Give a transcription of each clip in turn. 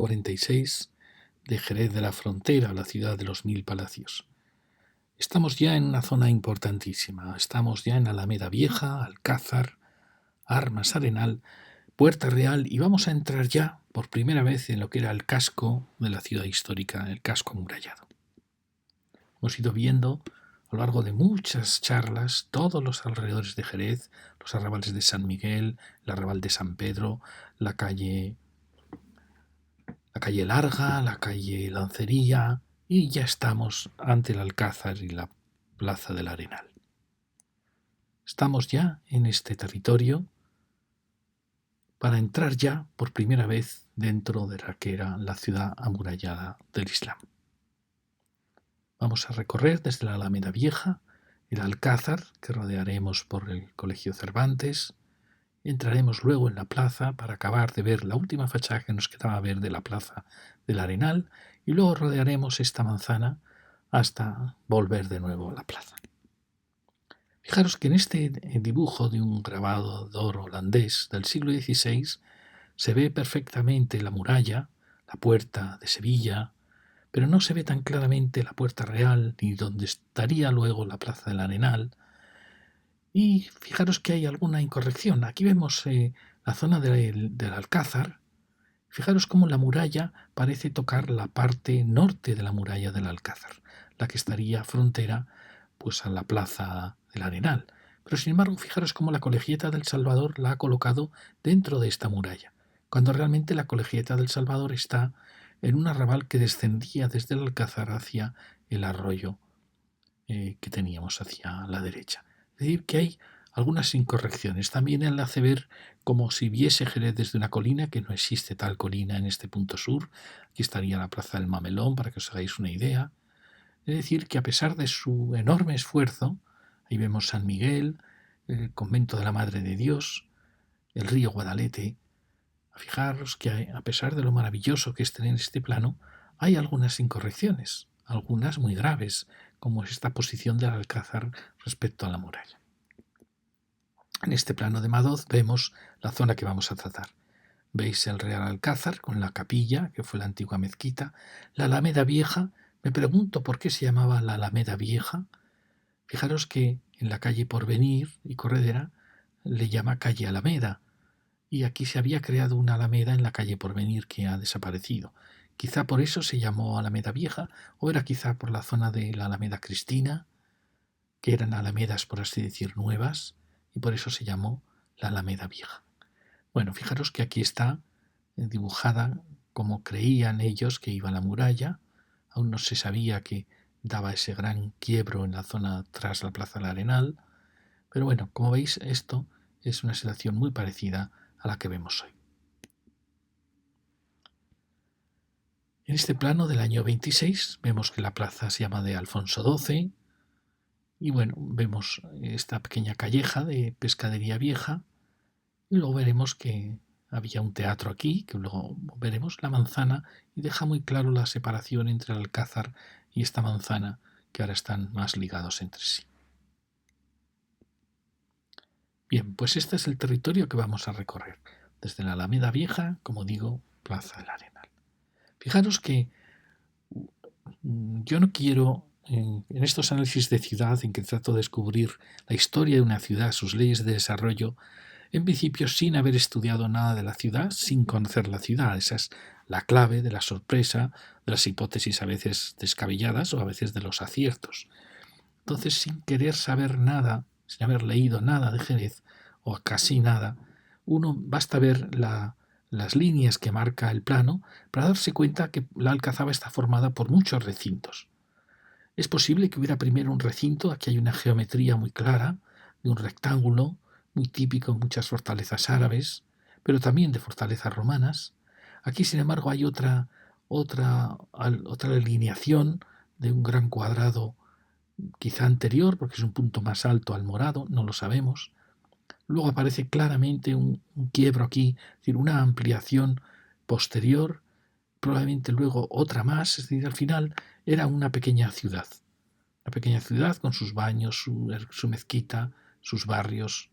46 de Jerez de la Frontera, la ciudad de los mil palacios. Estamos ya en una zona importantísima. Estamos ya en Alameda Vieja, Alcázar, Armas, Arenal, Puerta Real y vamos a entrar ya por primera vez en lo que era el casco de la ciudad histórica, el casco amurallado. Hemos ido viendo a lo largo de muchas charlas todos los alrededores de Jerez, los arrabales de San Miguel, el arrabal de San Pedro, la calle Larga, la calle Lancería, y ya estamos ante el Alcázar y la Plaza del Arenal. Estamos ya en este territorio para entrar ya por primera vez dentro de la que era la ciudad amurallada del Islam. Vamos a recorrer desde la Alameda Vieja, el Alcázar, que rodearemos por el Colegio Cervantes. Entraremos luego en la plaza para acabar de ver la última fachada que nos quedaba ver de la Plaza del Arenal y luego rodearemos esta manzana hasta volver de nuevo a la plaza. Fijaros que en este dibujo de un grabador holandés del siglo XVI se ve perfectamente la muralla, la puerta de Sevilla, pero no se ve tan claramente la Puerta Real ni donde estaría luego la Plaza del Arenal. Y fijaros que hay alguna incorrección. Aquí vemos la zona del Alcázar. Fijaros cómo la muralla parece tocar la parte norte de la muralla del Alcázar, la que estaría frontera pues a la Plaza del Arenal. Pero sin embargo, fijaros cómo la Colegiata del Salvador la ha colocado dentro de esta muralla, cuando realmente la Colegiata del Salvador está en un arrabal que descendía desde el Alcázar hacia el arroyo que teníamos hacia la derecha. Es decir, que hay algunas incorrecciones. También él hace ver como si viese Jerez desde una colina, que no existe tal colina en este punto sur. Aquí estaría la Plaza del Mamelón, para que os hagáis una idea. Es decir, que a pesar de su enorme esfuerzo, ahí vemos San Miguel, el convento de la Madre de Dios, el río Guadalete. Fijaros que a pesar de lo maravilloso que es tener este plano, hay algunas incorrecciones, algunas muy graves, como es esta posición del Alcázar respecto a la muralla. En este plano de Madoz vemos la zona que vamos a tratar. Veis el Real Alcázar con la capilla, que fue la antigua mezquita, la Alameda Vieja. Me pregunto por qué se llamaba la Alameda Vieja. Fijaros que en la calle Porvenir y Corredera le llama calle Alameda, y aquí se había creado una alameda en la calle Porvenir que ha desaparecido. Quizá por eso se llamó Alameda Vieja, o era quizá por la zona de la Alameda Cristina, que eran alamedas, por así decir, nuevas, y por eso se llamó la Alameda Vieja. Bueno, fijaros que aquí está dibujada como creían ellos que iba la muralla. Aún no se sabía que daba ese gran quiebro en la zona tras la Plaza del Arenal, pero bueno, como veis, esto es una situación muy parecida a la que vemos hoy. En este plano del año 26 vemos que la plaza se llama de Alfonso XII y bueno, vemos esta pequeña calleja de pescadería vieja y luego veremos que había un teatro aquí, que luego veremos la manzana y deja muy claro la separación entre el Alcázar y esta manzana que ahora están más ligados entre sí. Bien, pues este es el territorio que vamos a recorrer, desde la Alameda Vieja, como digo, Plaza del Arenal. Fijaros que yo no quiero, en estos análisis de ciudad en que trato de descubrir la historia de una ciudad, sus leyes de desarrollo, en principio sin haber estudiado nada de la ciudad, sin conocer la ciudad. Esa es la clave de la sorpresa, de las hipótesis a veces descabelladas o a veces de los aciertos. Entonces, sin querer saber nada, sin haber leído nada de Jerez, o casi nada, uno basta ver las líneas que marca el plano para darse cuenta que la Alcazaba está formada por muchos recintos. Es posible que hubiera primero un recinto, aquí hay una geometría muy clara, de un rectángulo, muy típico en muchas fortalezas árabes, pero también de fortalezas romanas. Aquí, sin embargo, hay otra alineación de un gran cuadrado, quizá anterior, porque es un punto más alto al morado, no lo sabemos. Luego aparece claramente un quiebro aquí, es decir, una ampliación posterior, probablemente luego otra más, es decir, al final era una pequeña ciudad con sus baños, su mezquita, sus barrios.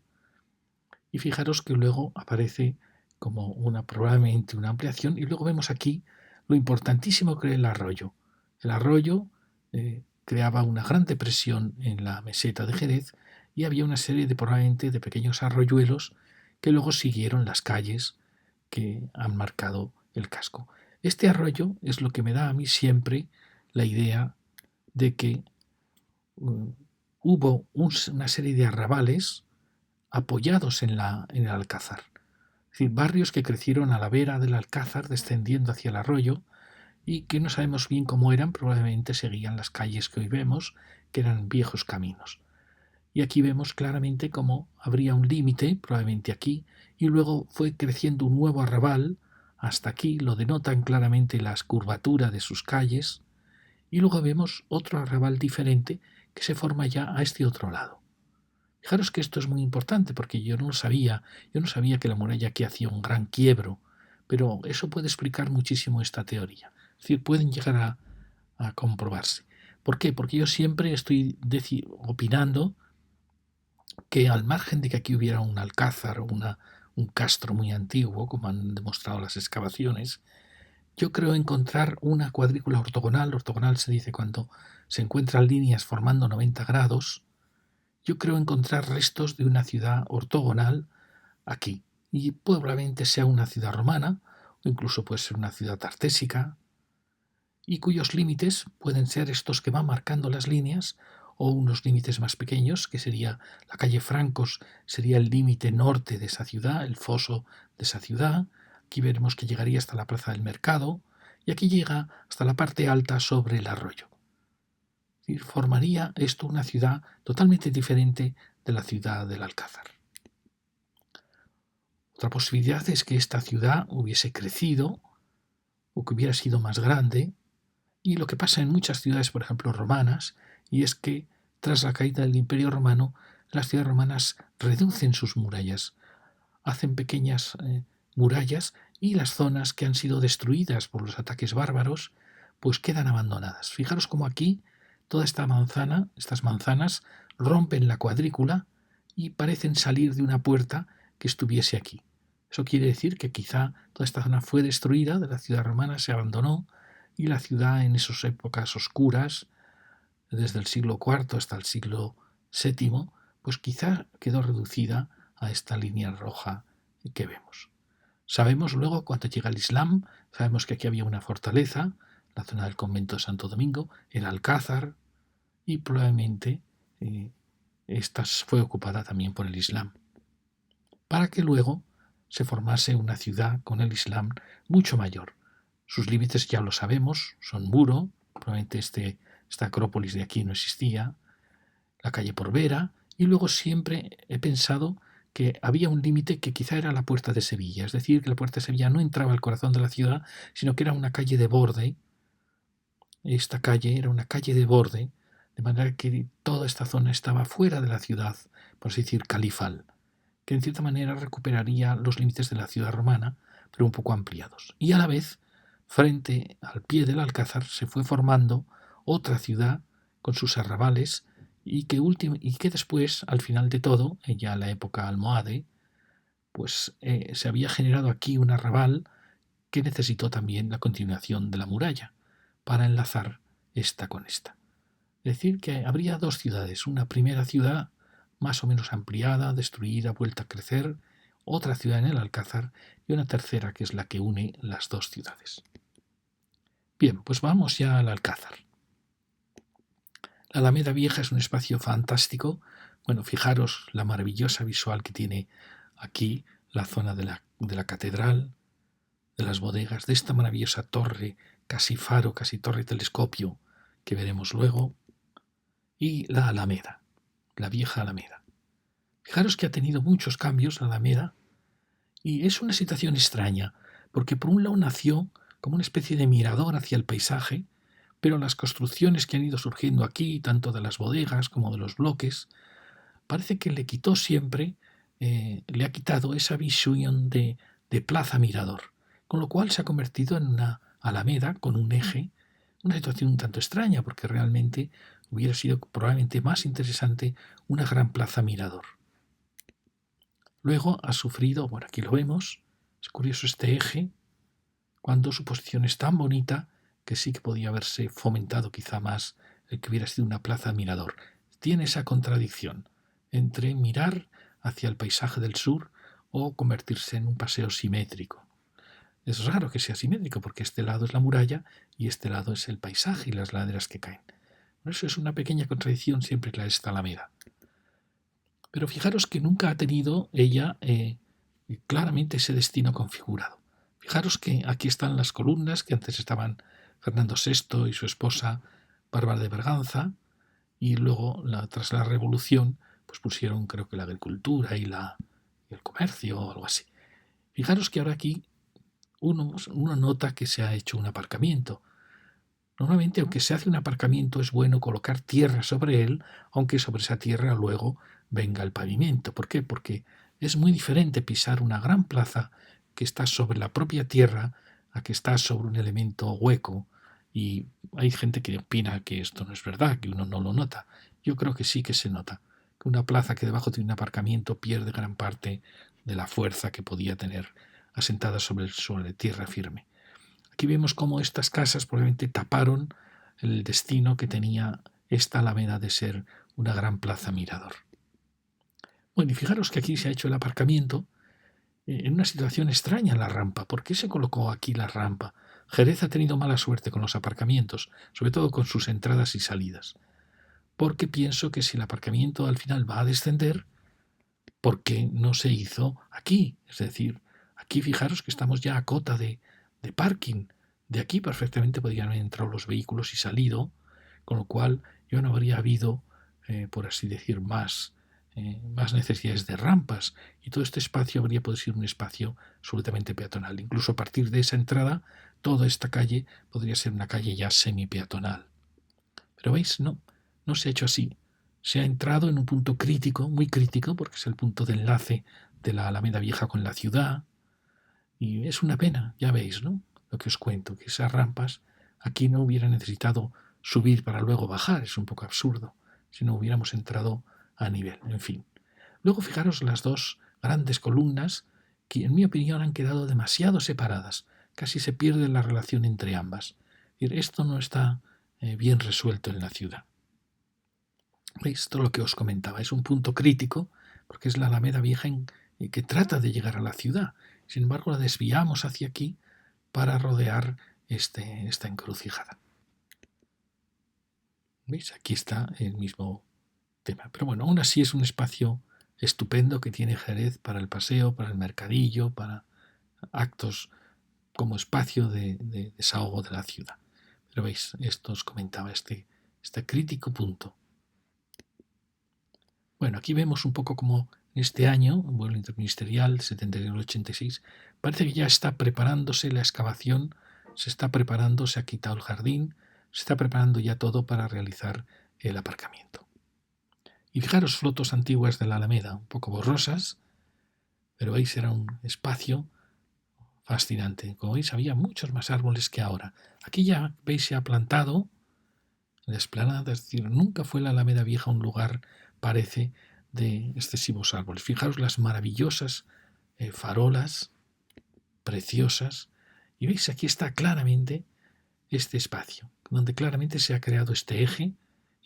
Y fijaros que luego aparece como probablemente una ampliación, y luego vemos aquí lo importantísimo que era el arroyo. El arroyo creaba una gran depresión en la meseta de Jerez y había una serie probablemente de pequeños arroyuelos que luego siguieron las calles que han marcado el casco. Este arroyo es lo que me da a mí siempre la idea de que hubo una serie de arrabales apoyados en el Alcázar. Es decir, barrios que crecieron a la vera del Alcázar descendiendo hacia el arroyo y que no sabemos bien cómo eran, probablemente seguían las calles que hoy vemos, que eran viejos caminos. Y aquí vemos claramente cómo habría un límite, probablemente aquí, y luego fue creciendo un nuevo arrabal, hasta aquí lo denotan claramente las curvaturas de sus calles, y luego vemos otro arrabal diferente que se forma ya a este otro lado. Fijaros que esto es muy importante porque yo no sabía que la muralla aquí hacía un gran quiebro, pero eso puede explicar muchísimo esta teoría. Es decir, pueden llegar a comprobarse. ¿Por qué? Porque yo siempre estoy opinando que al margen de que aquí hubiera un alcázar o un castro muy antiguo, como han demostrado las excavaciones, yo creo encontrar una cuadrícula ortogonal. Ortogonal se dice cuando se encuentran líneas formando 90 grados. Yo creo encontrar restos de una ciudad ortogonal aquí. Y probablemente sea una ciudad romana, o incluso puede ser una ciudad tartésica, y cuyos límites pueden ser estos que van marcando las líneas, o unos límites más pequeños, que sería la calle Francos, sería el límite norte de esa ciudad, el foso de esa ciudad. Aquí veremos que llegaría hasta la plaza del mercado, y aquí llega hasta la parte alta sobre el arroyo. Es decir, formaría esto una ciudad totalmente diferente de la ciudad del Alcázar. Otra posibilidad es que esta ciudad hubiese crecido o que hubiera sido más grande, y lo que pasa en muchas ciudades, por ejemplo, romanas, y es que tras la caída del Imperio Romano, las ciudades romanas reducen sus murallas, hacen pequeñas murallas, y las zonas que han sido destruidas por los ataques bárbaros, pues quedan abandonadas. Fijaros cómo aquí toda estas manzanas rompen la cuadrícula y parecen salir de una puerta que estuviese aquí. Eso quiere decir que quizá toda esta zona fue destruida de la ciudad romana, se abandonó, y la ciudad en esas épocas oscuras, desde el siglo IV hasta el siglo VII, pues quizá quedó reducida a esta línea roja que vemos. Sabemos luego, cuando llega el Islam, sabemos que aquí había una fortaleza, la zona del convento de Santo Domingo, el Alcázar, y probablemente esta fue ocupada también por el Islam, para que luego se formase una ciudad con el Islam mucho mayor. Sus límites ya lo sabemos, son muro, probablemente esta acrópolis de aquí no existía, la calle Porvera, y luego siempre he pensado que había un límite que quizá era la puerta de Sevilla, es decir, que la puerta de Sevilla no entraba al corazón de la ciudad, sino que era una calle de borde. Esta calle era una calle de borde, de manera que toda esta zona estaba fuera de la ciudad, por así decir, califal, que en cierta manera recuperaría los límites de la ciudad romana, pero un poco ampliados. Y a la vez, frente al pie del Alcázar, se fue formando otra ciudad con sus arrabales y que después, al final de todo, ya en la época almohade, pues se había generado aquí un arrabal que necesitó también la continuación de la muralla para enlazar esta con esta. Es decir, que habría dos ciudades, una primera ciudad más o menos ampliada, destruida, vuelta a crecer, otra ciudad en el Alcázar y una tercera que es la que une las dos ciudades. Bien, pues vamos ya al Alcázar. La Alameda Vieja es un espacio fantástico. Bueno, fijaros la maravillosa visual que tiene aquí la zona de la catedral, de las bodegas, de esta maravillosa torre, casi faro, casi torre telescopio, que veremos luego, y la Alameda, la vieja Alameda. Fijaros que ha tenido muchos cambios la Alameda, y es una situación extraña, porque por un lado nació como una especie de mirador hacia el paisaje, pero las construcciones que han ido surgiendo aquí, tanto de las bodegas como de los bloques, parece que le quitó siempre, le ha quitado esa visión de plaza mirador, con lo cual se ha convertido en una alameda con un eje, una situación un tanto extraña, porque realmente hubiera sido probablemente más interesante una gran plaza mirador. Luego ha sufrido, bueno, aquí lo vemos, es curioso este eje, cuando su posición es tan bonita que sí que podía haberse fomentado quizá más el que hubiera sido una plaza mirador. Tiene esa contradicción entre mirar hacia el paisaje del sur o convertirse en un paseo simétrico. Es raro que sea simétrico porque este lado es la muralla y este lado es el paisaje y las laderas que caen. Por eso es una pequeña contradicción siempre la esta Alameda. Pero fijaros que nunca ha tenido ella claramente ese destino configurado. Fijaros que aquí están las columnas que antes estaban Fernando VI y su esposa Bárbara de Berganza, y luego tras la Revolución pues pusieron creo que la agricultura y el comercio o algo así. Fijaros que ahora aquí uno nota que se ha hecho un aparcamiento. Normalmente, aunque se hace un aparcamiento, es bueno colocar tierra sobre él, aunque sobre esa tierra luego venga el pavimento. ¿Por qué? Porque es muy diferente pisar una gran plaza que está sobre la propia tierra a que está sobre un elemento hueco. Y hay gente que opina que esto no es verdad, que uno no lo nota. Yo creo que sí que se nota, que una plaza que debajo tiene un aparcamiento pierde gran parte de la fuerza que podía tener asentada sobre el suelo de tierra firme. Aquí vemos cómo estas casas probablemente taparon el destino que tenía esta alameda de ser una gran plaza mirador. Bueno, y fijaros que aquí se ha hecho el aparcamiento en una situación extraña en la rampa. ¿Por qué se colocó aquí la rampa? Jerez ha tenido mala suerte con los aparcamientos, sobre todo con sus entradas y salidas. Porque pienso que si el aparcamiento al final va a descender, ¿por qué no se hizo aquí? Es decir, aquí fijaros que estamos ya a cota de parking. De aquí perfectamente podrían haber entrado los vehículos y salido, con lo cual ya no habría habido, por así decir, más necesidades de rampas y todo este espacio habría podido ser un espacio absolutamente peatonal. Incluso a partir de esa entrada, toda esta calle podría ser una calle ya semi-peatonal. Pero veis, no se ha hecho así. Se ha entrado en un punto crítico, muy crítico, porque es el punto de enlace de la Alameda Vieja con la ciudad. Y es una pena, ya veis, ¿no? Lo que os cuento, que esas rampas aquí no hubieran necesitado subir para luego bajar, es un poco absurdo, si no hubiéramos entrado a nivel, en fin. Luego fijaros las dos grandes columnas que en mi opinión han quedado demasiado separadas, casi se pierde la relación entre ambas. Esto no está bien resuelto en la ciudad. ¿Veis? Esto es lo que os comentaba, es un punto crítico porque es la Alameda Vieja que trata de llegar a la ciudad. Sin embargo, la desviamos hacia aquí para rodear esta encrucijada. ¿Veis? Aquí está el mismo tema. Pero bueno, aún así es un espacio estupendo que tiene Jerez para el paseo, para el mercadillo, para actos como espacio de desahogo de la ciudad. Pero veis, esto os comentaba este crítico punto. Bueno, aquí vemos un poco como este año, un vuelo interministerial 71-86, parece que ya está preparándose la excavación, se está preparando, se ha quitado el jardín, se está preparando ya todo para realizar el aparcamiento. Y fijaros fotos antiguas de la Alameda, un poco borrosas, pero veis era un espacio fascinante. Como veis había muchos más árboles que ahora. Aquí ya veis se ha plantado en la explanada, es decir, nunca fue la Alameda Vieja un lugar, parece, de excesivos árboles. Fijaros las maravillosas farolas preciosas y veis aquí está claramente este espacio, donde claramente se ha creado este eje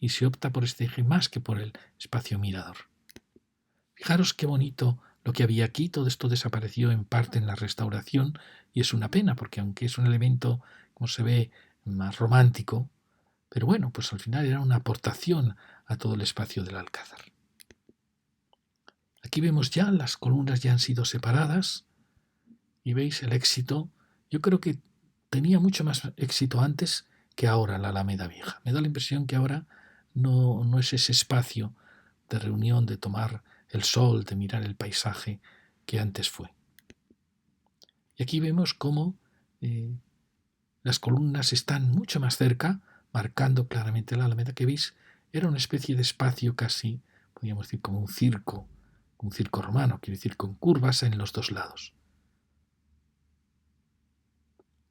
y se opta por este eje más que por el espacio mirador. Fijaros qué bonito lo que había aquí, todo esto desapareció en parte en la restauración y es una pena porque aunque es un elemento, como se ve, más romántico, pero bueno, pues al final era una aportación a todo el espacio del Alcázar. Aquí vemos ya las columnas ya han sido separadas y veis el éxito. Yo creo que tenía mucho más éxito antes que ahora la Alameda Vieja. Me da la impresión que ahora no es ese espacio de reunión, de tomar el sol, de mirar el paisaje que antes fue. Y aquí vemos cómo las columnas están mucho más cerca, marcando claramente la Alameda que veis. Era una especie de espacio casi, podríamos decir, como un circo romano, quiere decir, con curvas en los dos lados.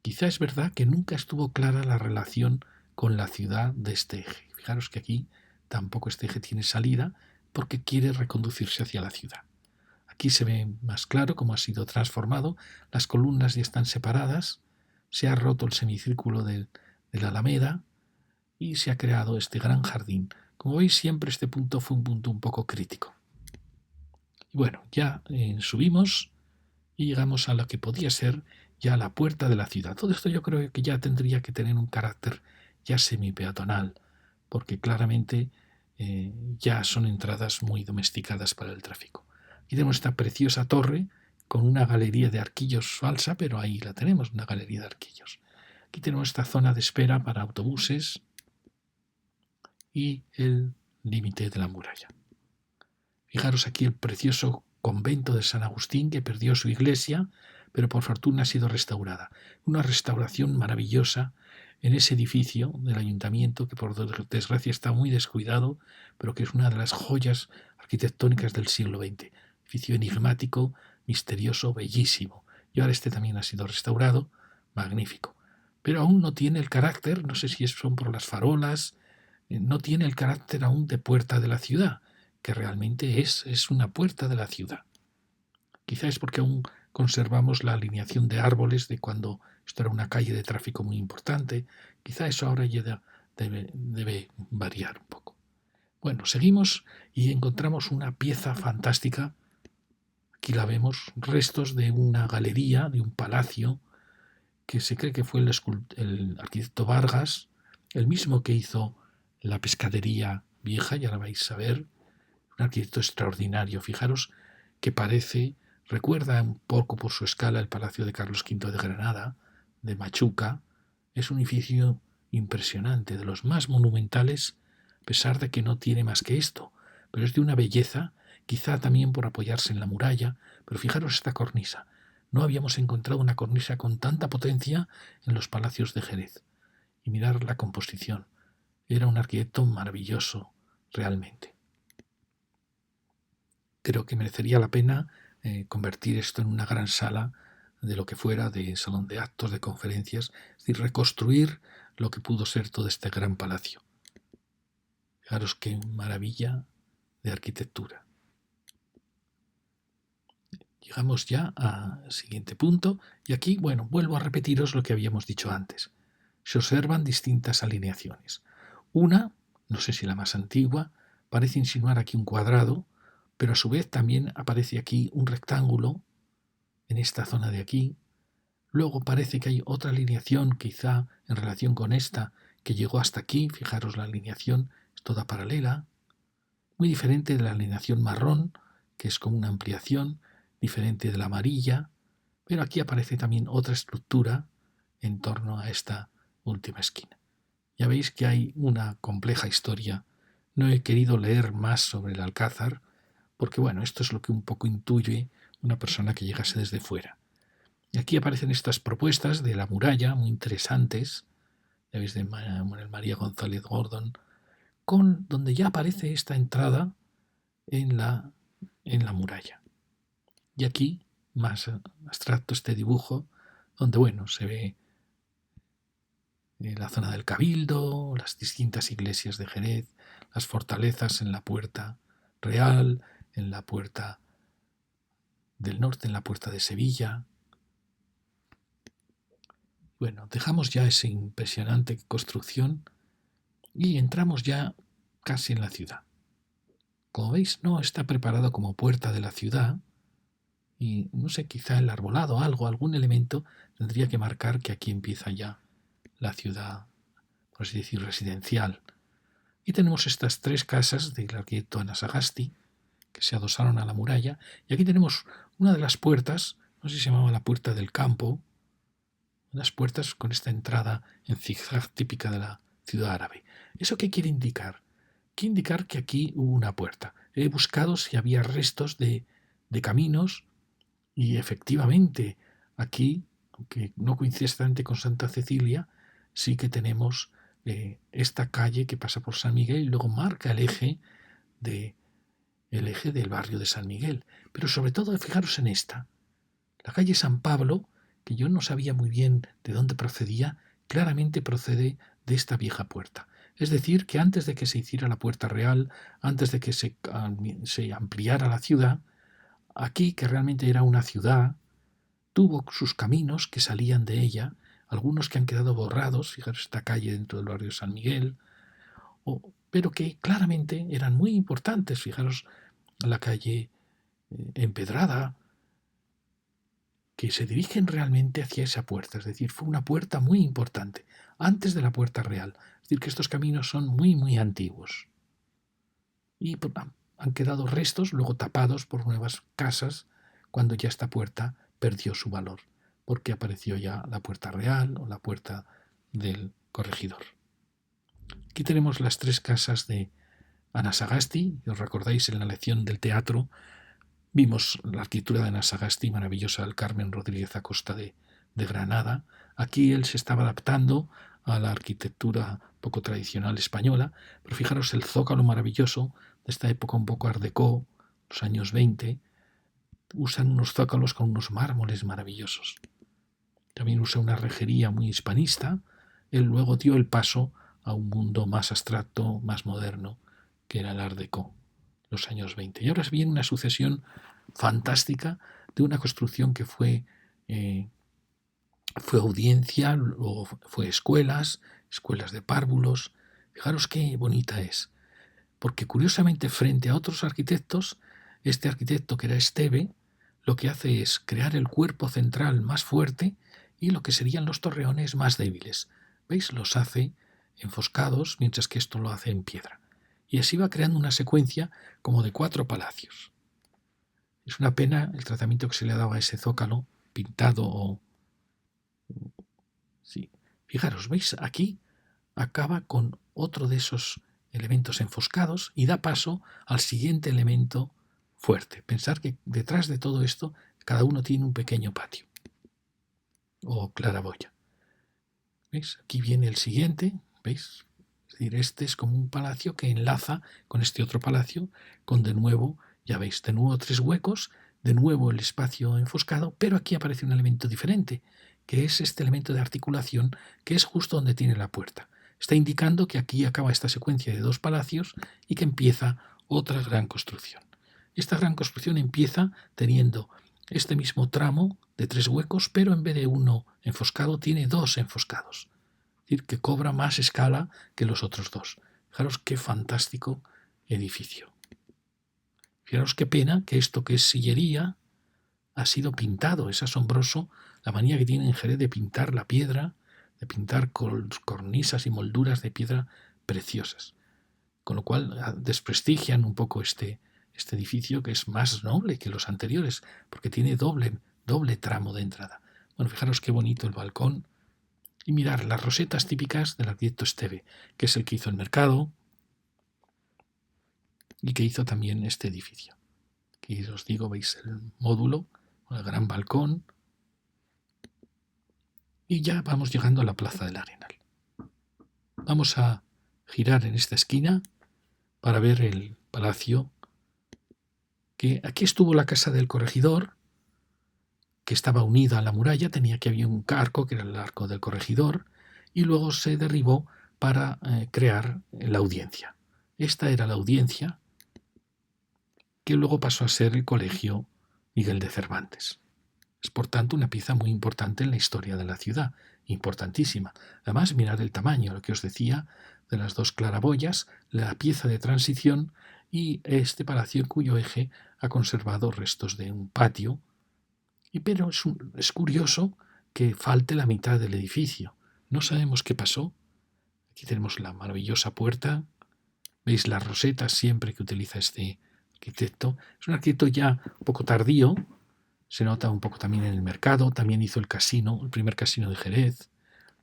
Quizá es verdad que nunca estuvo clara la relación con la ciudad de este eje. Fijaros que aquí tampoco este eje tiene salida porque quiere reconducirse hacia la ciudad. Aquí se ve más claro cómo ha sido transformado. Las columnas ya están separadas, se ha roto el semicírculo de la Alameda y se ha creado este gran jardín. Como veis, siempre este punto fue un punto un poco crítico. Y bueno, ya subimos y llegamos a lo que podía ser ya la puerta de la ciudad. Todo esto yo creo que ya tendría que tener un carácter ya semi-peatonal, porque claramente ya son entradas muy domesticadas para el tráfico. Aquí tenemos esta preciosa torre con una galería de arquillos falsa, pero ahí la tenemos, una galería de arquillos. Aquí tenemos esta zona de espera para autobuses y el límite de la muralla. Fijaros aquí el precioso convento de San Agustín, que perdió su iglesia, pero por fortuna ha sido restaurada. Una restauración maravillosa en ese edificio del ayuntamiento, que por desgracia está muy descuidado, pero que es una de las joyas arquitectónicas del siglo XX. Edificio enigmático, misterioso, bellísimo. Y ahora este también ha sido restaurado, magnífico. Pero aún no tiene el carácter, no sé si son por las farolas, no tiene el carácter aún de puerta de la ciudad, que realmente es una puerta de la ciudad. Quizá es porque aún conservamos la alineación de árboles de cuando esto era una calle de tráfico muy importante. Quizá eso ahora ya debe variar un poco. Bueno, seguimos y encontramos una pieza fantástica. Aquí la vemos, restos de una galería, de un palacio, que se cree que fue el arquitecto Vargas, el mismo que hizo la pescadería vieja, ya la vais a ver, un arquitecto extraordinario. Fijaros que recuerda un poco por su escala el Palacio de Carlos V de Granada, de Machuca. Es un edificio impresionante, de los más monumentales, a pesar de que no tiene más que esto, pero es de una belleza, quizá también por apoyarse en la muralla, pero fijaros esta cornisa. No habíamos encontrado una cornisa con tanta potencia en los palacios de Jerez. Y mirar la composición. Era un arquitecto maravilloso, realmente. Creo que merecería la pena convertir esto en una gran sala de lo que fuera, de salón de actos, de conferencias, es decir, reconstruir lo que pudo ser todo este gran palacio. Fijaros qué maravilla de arquitectura. Llegamos ya al siguiente punto y aquí, bueno, vuelvo a repetiros lo que habíamos dicho antes. Se observan distintas alineaciones. Una, no sé si la más antigua, parece insinuar aquí un cuadrado, pero a su vez también aparece aquí un rectángulo en esta zona de aquí. Luego parece que hay otra alineación, quizá en relación con esta, que llegó hasta aquí. Fijaros, la alineación es toda paralela, muy diferente de la alineación marrón, que es como una ampliación, diferente de la amarilla, pero aquí aparece también otra estructura en torno a esta última esquina. Ya veis que hay una compleja historia. No he querido leer más sobre el Alcázar, porque bueno, esto es lo que un poco intuye una persona que llegase desde fuera. Y aquí aparecen estas propuestas de la muralla, muy interesantes, ya veis, de María González Gordon, donde ya aparece esta entrada en la muralla. Y aquí, más abstracto este dibujo, donde bueno, se ve la zona del Cabildo, las distintas iglesias de Jerez, las fortalezas en la puerta real, en la puerta del norte, en la puerta de Sevilla. Bueno, dejamos ya esa impresionante construcción y entramos ya casi en la ciudad. Como veis, no está preparado como puerta de la ciudad y no sé, quizá el arbolado, algún elemento tendría que marcar que aquí empieza ya la ciudad, por así decir, residencial. Y tenemos estas tres casas del arquitecto Anasagasti que se adosaron a la muralla. Y aquí tenemos una de las puertas, no sé si se llamaba la puerta del campo, unas puertas con esta entrada en zigzag típica de la ciudad árabe. ¿Eso qué quiere indicar? Quiere indicar que aquí hubo una puerta. He buscado si había restos de caminos y efectivamente aquí, aunque no coincide exactamente con Santa Cecilia, sí que tenemos esta calle que pasa por San Miguel y luego marca el eje del barrio de San Miguel. Pero sobre todo, fijaros en esta. La calle San Pablo, que yo no sabía muy bien de dónde procedía, claramente procede de esta vieja puerta. Es decir, que antes de que se hiciera la puerta real, antes de que se ampliara la ciudad, aquí, que realmente era una ciudad, tuvo sus caminos que salían de ella algunos que han quedado borrados, fijaros esta calle dentro del barrio de San Miguel, pero que claramente eran muy importantes. Fijaros la calle empedrada, que se dirigen realmente hacia esa puerta, es decir, fue una puerta muy importante, antes de la puerta real. Es decir, que estos caminos son muy, muy antiguos. Y han quedado restos, luego tapados por nuevas casas, cuando ya esta puerta perdió su valor, porque apareció ya la puerta real o la puerta del corregidor. Aquí tenemos las 3 casas de Anasagasti. ¿Os recordáis en la lección del teatro? Vimos la arquitectura de Anasagasti, maravillosa, del Carmen Rodríguez Acosta de Granada. Aquí él se estaba adaptando a la arquitectura poco tradicional española, pero fijaros el zócalo maravilloso de esta época un poco art déco, los años 20, usan unos zócalos con unos mármoles maravillosos. También usa una rejería muy hispanista. Él luego dio el paso a un mundo más abstracto, más moderno, que era el art déco, los años 20. Y ahora viene una sucesión fantástica de una construcción que fue audiencia, luego fue escuelas de párvulos. Fijaros qué bonita es, porque curiosamente frente a otros arquitectos, este arquitecto que era Esteve, lo que hace es crear el cuerpo central más fuerte y lo que serían los torreones más débiles. ¿Veis? Los hace enfoscados, mientras que esto lo hace en piedra. Y así va creando una secuencia como de 4 palacios. Es una pena el tratamiento que se le ha dado a ese zócalo pintado o... Sí. Fijaros, ¿veis? Aquí acaba con otro de esos elementos enfoscados y da paso al siguiente elemento fuerte. Pensar que detrás de todo esto cada uno tiene un pequeño patio o claraboya. ¿Veis? Aquí viene el siguiente, ¿veis? Es decir, este es como un palacio que enlaza con este otro palacio, con de nuevo, ya veis, de nuevo 3 huecos, de nuevo el espacio enfoscado, pero aquí aparece un elemento diferente, que es este elemento de articulación, que es justo donde tiene la puerta. Está indicando que aquí acaba esta secuencia de 2 palacios y que empieza otra gran construcción. Esta gran construcción empieza teniendo este mismo tramo de 3 huecos, pero en vez de uno enfoscado tiene 2 enfoscados. Es decir, que cobra más escala que los otros 2. Fijaros qué fantástico edificio. Fijaros qué pena que esto que es sillería ha sido pintado. Es asombroso la manía que tiene en Jerez de pintar la piedra, de pintar cornisas y molduras de piedra preciosas. Con lo cual desprestigian un poco este edificio, que es más noble que los anteriores, porque tiene doble tramo de entrada. Bueno, fijaros qué bonito el balcón. Y mirar las rosetas típicas del arquitecto Esteve, que es el que hizo el mercado y que hizo también este edificio. Aquí os digo, veis el módulo, el gran balcón. Y ya vamos llegando a la Plaza del Arenal. Vamos a girar en esta esquina para ver el palacio, que aquí estuvo la casa del corregidor, que estaba unida a la muralla, que había un arco, que era el arco del corregidor, y luego se derribó para crear la audiencia. Esta era la audiencia, que luego pasó a ser el Colegio Miguel de Cervantes. Es, por tanto, una pieza muy importante en la historia de la ciudad, importantísima. Además, mirad el tamaño, lo que os decía, de las 2 claraboyas, la pieza de transición y este palacio cuyo eje ha conservado restos de un patio. Pero es curioso que falte la mitad del edificio. No sabemos qué pasó. Aquí tenemos la maravillosa puerta. Veis las rosetas siempre que utiliza este arquitecto. Es un arquitecto ya un poco tardío. Se nota un poco también en el mercado. También hizo el casino, el primer casino de Jerez.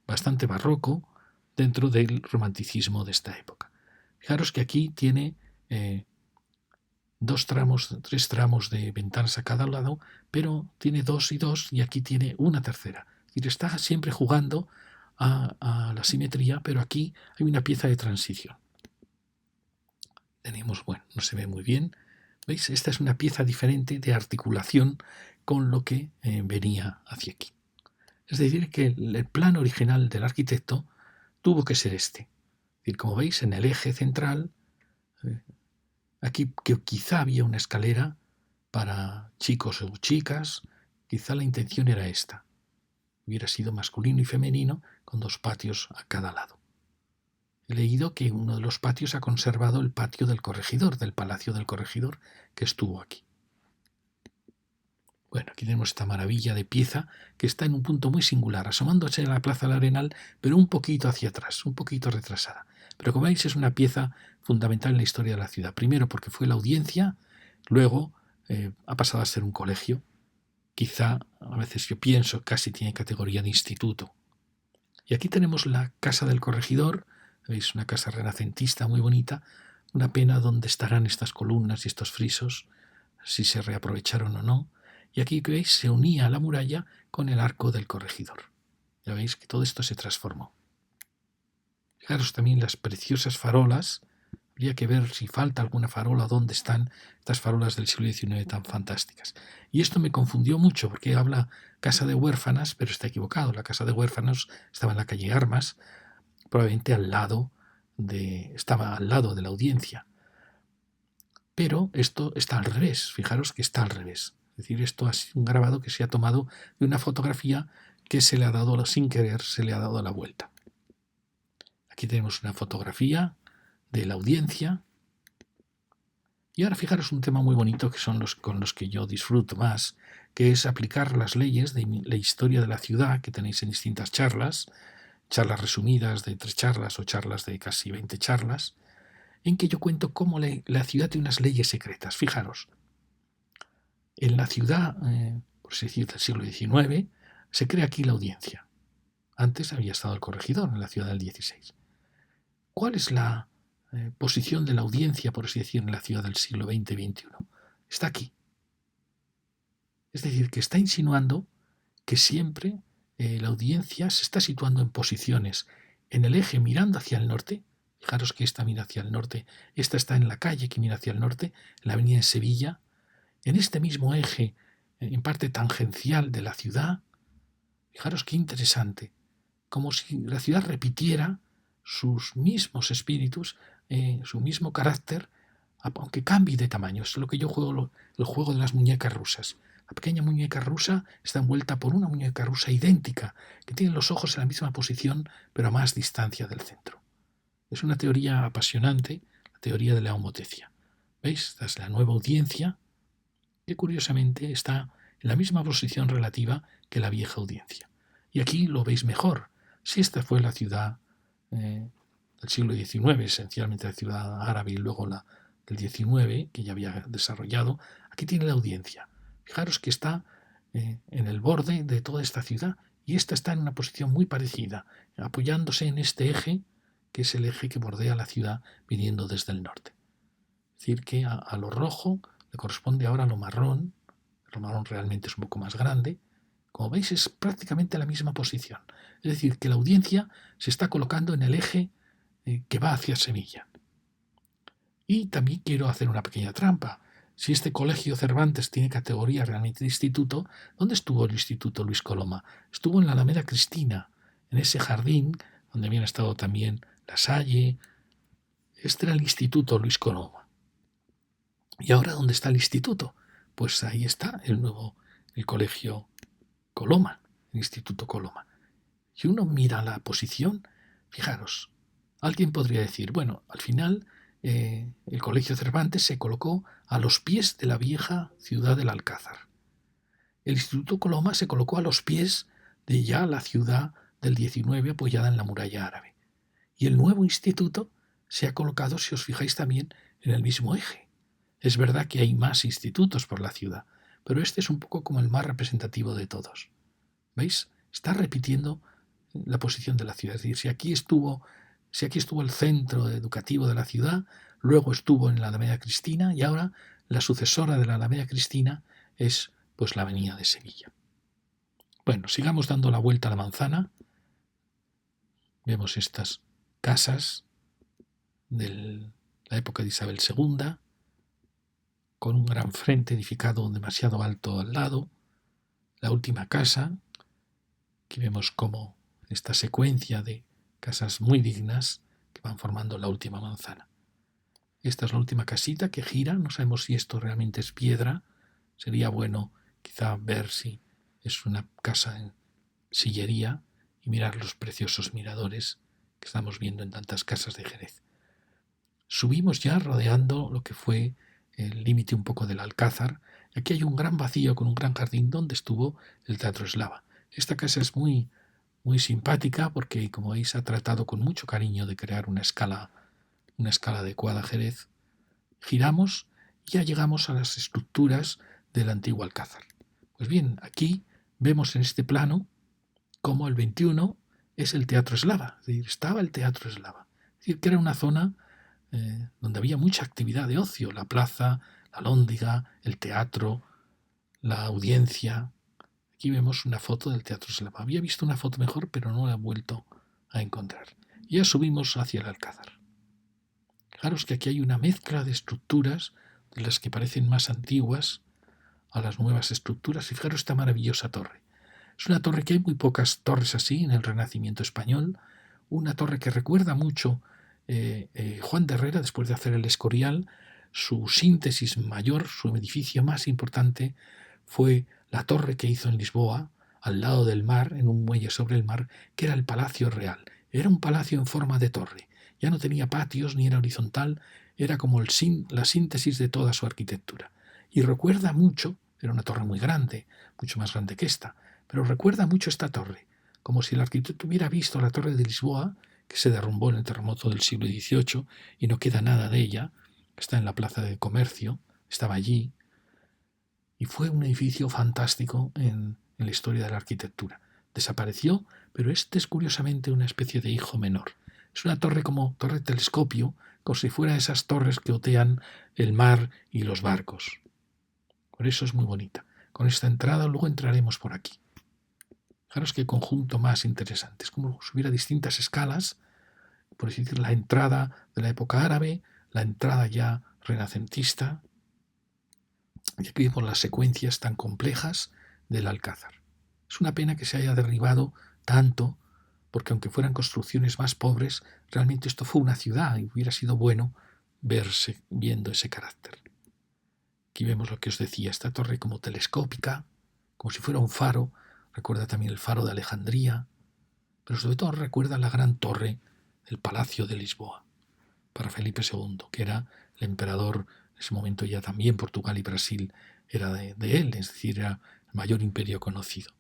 Bastante barroco dentro del romanticismo de esta época. Fijaros que aquí tiene 3 tramos de ventanas a cada lado, pero tiene 2 y 2 y aquí tiene una tercera. Es decir, está siempre jugando a la simetría, pero aquí hay una pieza de transición. Tenemos, bueno, no se ve muy bien. ¿Veis? Esta es una pieza diferente de articulación con lo que venía hacia aquí. Es decir, que el plan original del arquitecto tuvo que ser este. Es decir, como veis, en el eje central, aquí que quizá había una escalera para chicos o chicas, quizá la intención era esta. hubiera sido masculino y femenino, con 2 patios a cada lado. He leído que uno de los patios ha conservado el patio del corregidor, del palacio del corregidor, que estuvo aquí. Bueno, aquí tenemos esta maravilla de pieza que está en un punto muy singular, asomándose a la Plaza del Arenal, pero un poquito hacia atrás, un poquito retrasada. Pero como veis es una pieza fundamental en la historia de la ciudad. Primero porque fue la audiencia, luego ha pasado a ser un colegio. Quizá, a veces yo pienso, casi tiene categoría de instituto. Y aquí tenemos la casa del corregidor, veis, una casa renacentista muy bonita, una pena dónde estarán estas columnas y estos frisos, si se reaprovecharon o no. Y aquí, veis, se unía a la muralla con el arco del corregidor. Ya veis que todo esto se transformó. Fijaros también las preciosas farolas. Habría que ver si falta alguna farola, dónde están estas farolas del siglo XIX tan fantásticas. Y esto me confundió mucho porque habla casa de huérfanas, pero está equivocado. La casa de huérfanos estaba en la calle Armas, probablemente estaba al lado de la audiencia. Pero esto está al revés. Fijaros que está al revés. Es decir, esto es un grabado que se ha tomado de una fotografía que se le ha dado, sin querer, se le ha dado la vuelta. Aquí tenemos una fotografía de la audiencia. Y ahora fijaros un tema muy bonito que son con los que yo disfruto más, que es aplicar las leyes de la historia de la ciudad que tenéis en distintas charlas resumidas de 3 charlas o charlas de casi 20 charlas, en que yo cuento cómo la ciudad tiene unas leyes secretas. Fijaros, en la ciudad, por así decir, del siglo XIX, se crea aquí la audiencia. Antes había estado el corregidor en la ciudad del XVI. ¿Cuál es la posición de la audiencia, por así decir, en la ciudad del siglo XX y XXI? Está aquí. Es decir, que está insinuando que siempre la audiencia se está situando en posiciones en el eje mirando hacia el norte. Fijaros que esta mira hacia el norte, esta está en la calle que mira hacia el norte, en la avenida de Sevilla, en este mismo eje, en parte tangencial de la ciudad. Fijaros qué interesante, como si la ciudad repitiera sus mismos espíritus, su mismo carácter, aunque cambie de tamaño. Es lo que yo juego, el juego de las muñecas rusas. La pequeña muñeca rusa está envuelta por una muñeca rusa idéntica, que tiene los ojos en la misma posición, pero a más distancia del centro. Es una teoría apasionante, la teoría de la homotecia. ¿Veis? Esta es la nueva audiencia, que curiosamente está en la misma posición relativa que la vieja audiencia. Y aquí lo veis mejor. Si esta fue la ciudad del siglo XIX, esencialmente la ciudad árabe y luego la del XIX, que ya había desarrollado, aquí tiene la audiencia. Fijaros que está en el borde de toda esta ciudad y esta está en una posición muy parecida, apoyándose en este eje, que es el eje que bordea la ciudad viniendo desde el norte. Es decir, que a lo rojo le corresponde ahora lo marrón. Lo marrón realmente es un poco más grande. Como veis, es prácticamente la misma posición. Es decir, que la audiencia se está colocando en el eje que va hacia Sevilla. Y también quiero hacer una pequeña trampa. Si este colegio Cervantes tiene categoría realmente de instituto, ¿dónde estuvo el Instituto Luis Coloma? Estuvo en la Alameda Cristina, en ese jardín donde habían estado también La Salle. Este era el Instituto Luis Coloma. ¿Y ahora dónde está el instituto? Pues ahí está el colegio Coloma, el Instituto Coloma. Si uno mira la posición, fijaros, alguien podría decir, bueno, al final el colegio Cervantes se colocó a los pies de la vieja ciudad del Alcázar. El Instituto Coloma se colocó a los pies de ya la ciudad del XIX apoyada en la muralla árabe. Y el nuevo instituto se ha colocado, si os fijáis, también en el mismo eje. Es verdad que hay más institutos por la ciudad, pero este es un poco como el más representativo de todos. ¿Veis? Está repitiendo la posición de la ciudad. Es decir, si aquí estuvo el centro educativo de la ciudad, luego estuvo en la Alameda Cristina y ahora la sucesora de la Alameda Cristina es pues la avenida de Sevilla. Bueno, sigamos dando la vuelta a la manzana. Vemos estas casas de la época de Isabel II, con un gran frente edificado demasiado alto al lado. La última casa, que vemos como esta secuencia de casas muy dignas que van formando la última manzana. Esta es la última casita que gira, no sabemos si esto realmente es piedra, sería bueno quizá ver si es una casa sillería y mirar los preciosos miradores que estamos viendo en tantas casas de Jerez. Subimos ya rodeando lo que fue el límite un poco del Alcázar. Aquí hay un gran vacío con un gran jardín donde estuvo el Teatro Eslava. Esta casa es muy, muy simpática porque, como veis, ha tratado con mucho cariño de crear una escala adecuada a Jerez. Giramos y ya llegamos a las estructuras del antiguo Alcázar. Pues bien, aquí vemos en este plano cómo el 21 es el Teatro Eslava, es decir, estaba el Teatro Eslava. Es decir, que era una zona donde había mucha actividad de ocio, la plaza, la lóndiga, el teatro, la audiencia. Aquí vemos una foto del Teatro Eslava. Había visto una foto mejor, pero no la he vuelto a encontrar. Ya subimos hacia el Alcázar. Fijaros que aquí hay una mezcla de estructuras, de las que parecen más antiguas a las nuevas estructuras. Y fijaros esta maravillosa torre. Es una torre que hay muy pocas torres así en el Renacimiento español. Una torre que recuerda mucho Juan de Herrera, después de hacer el Escorial. Su síntesis mayor, su edificio más importante, fue la torre que hizo en Lisboa, al lado del mar, en un muelle sobre el mar, que era el Palacio Real. Era un palacio en forma de torre. Ya no tenía patios ni era horizontal, era como la síntesis de toda su arquitectura. Y recuerda mucho, era una torre muy grande, mucho más grande que esta, pero recuerda mucho esta torre, como si el arquitecto hubiera visto la torre de Lisboa, que se derrumbó en el terremoto del siglo XVIII y no queda nada de ella, está en la plaza de comercio, estaba allí, y fue un edificio fantástico en la historia de la arquitectura. Desapareció, pero este es curiosamente una especie de hijo menor. Es una torre como torre telescopio, como si fuera esas torres que otean el mar y los barcos. Por eso es muy bonita. Con esta entrada luego entraremos por aquí. Fijaros qué conjunto más interesante. Es como si hubiera distintas escalas, por así decir, la entrada de la época árabe, la entrada ya renacentista, y aquí vemos las secuencias tan complejas del Alcázar. Es una pena que se haya derribado tanto, porque aunque fueran construcciones más pobres, realmente esto fue una ciudad y hubiera sido bueno viendo ese carácter. Aquí vemos lo que os decía, esta torre como telescópica, como si fuera un faro, recuerda también el faro de Alejandría, pero sobre todo recuerda la gran torre del Palacio de Lisboa, para Felipe II, que era el emperador, en ese momento ya también Portugal y Brasil era de él, es decir, era el mayor imperio conocido.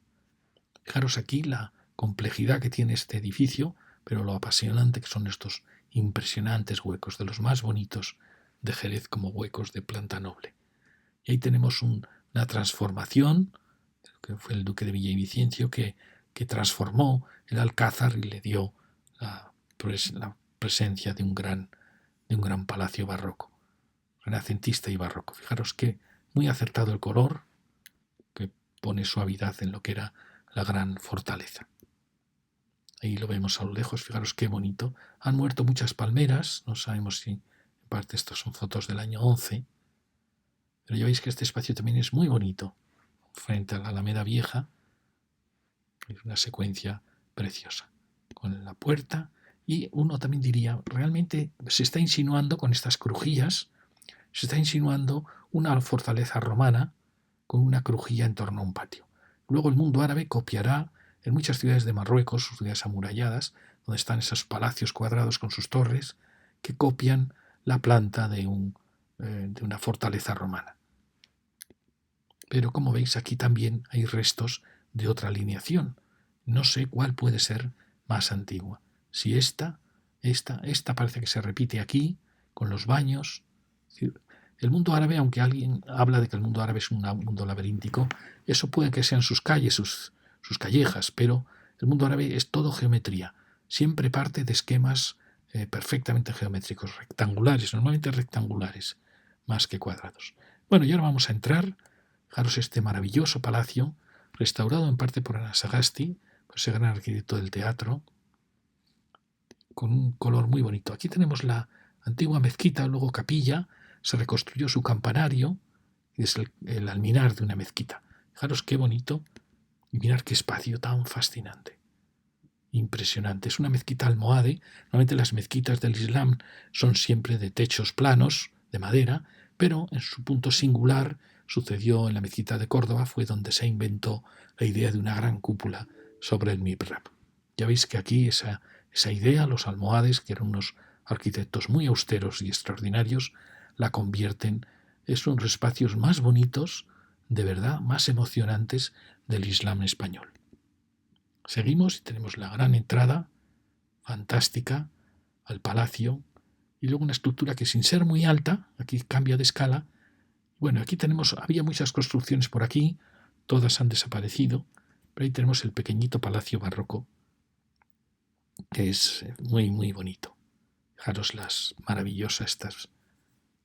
Fijaros aquí la complejidad que tiene este edificio, pero lo apasionante que son estos impresionantes huecos, de los más bonitos de Jerez como huecos de planta noble. Y ahí tenemos una transformación, que fue el duque de Villavicencio, que transformó el Alcázar y le dio la presencia de un gran palacio barroco, renacentista y barroco. Fijaros que muy acertado el color, que pone suavidad en lo que era la gran fortaleza. Ahí lo vemos a lo lejos, fijaros qué bonito. Han muerto muchas palmeras, no sabemos si en parte estas son fotos del año 11, pero ya veis que este espacio también es muy bonito, frente a la Alameda Vieja. Es una secuencia preciosa, con la puerta, y uno también diría, realmente se está insinuando con estas crujías, se está insinuando una fortaleza romana con una crujía en torno a un patio. Luego el mundo árabe copiará en muchas ciudades de Marruecos, sus ciudades amuralladas, donde están esos palacios cuadrados con sus torres, que copian la planta de una fortaleza romana. Pero como veis aquí también hay restos de otra alineación. No sé cuál puede ser más antigua. Si esta parece que se repite aquí, con los baños. El mundo árabe, aunque alguien habla de que el mundo árabe es un mundo laberíntico, eso puede que sean sus calles, sus callejas, pero el mundo árabe es todo geometría. Siempre parte de esquemas perfectamente geométricos, rectangulares, normalmente rectangulares, más que cuadrados. Bueno, y ahora vamos a entrar. Fijaros este maravilloso palacio, restaurado en parte por Anasagasti, ese gran arquitecto del teatro, con un color muy bonito. Aquí tenemos la antigua mezquita, luego capilla, se reconstruyó su campanario, y es el alminar de una mezquita. Fijaros qué bonito y mirad qué espacio tan fascinante. Impresionante. Es una mezquita almohade. Normalmente las mezquitas del Islam son siempre de techos planos, de madera, pero en su punto singular sucedió en la mezquita de Córdoba, fue donde se inventó la idea de una gran cúpula sobre el mihrab. Ya veis que aquí esa idea, los almohades, que eran unos arquitectos muy austeros y extraordinarios, la convierten en unos espacios más bonitos, de verdad, más emocionantes del Islam español. Seguimos y tenemos la gran entrada, fantástica, al palacio, y luego una estructura que sin ser muy alta, aquí cambia de escala. Bueno, aquí había muchas construcciones por aquí, todas han desaparecido, pero ahí tenemos el pequeñito palacio barroco, que es muy, muy bonito. Fijaros las maravillosas estas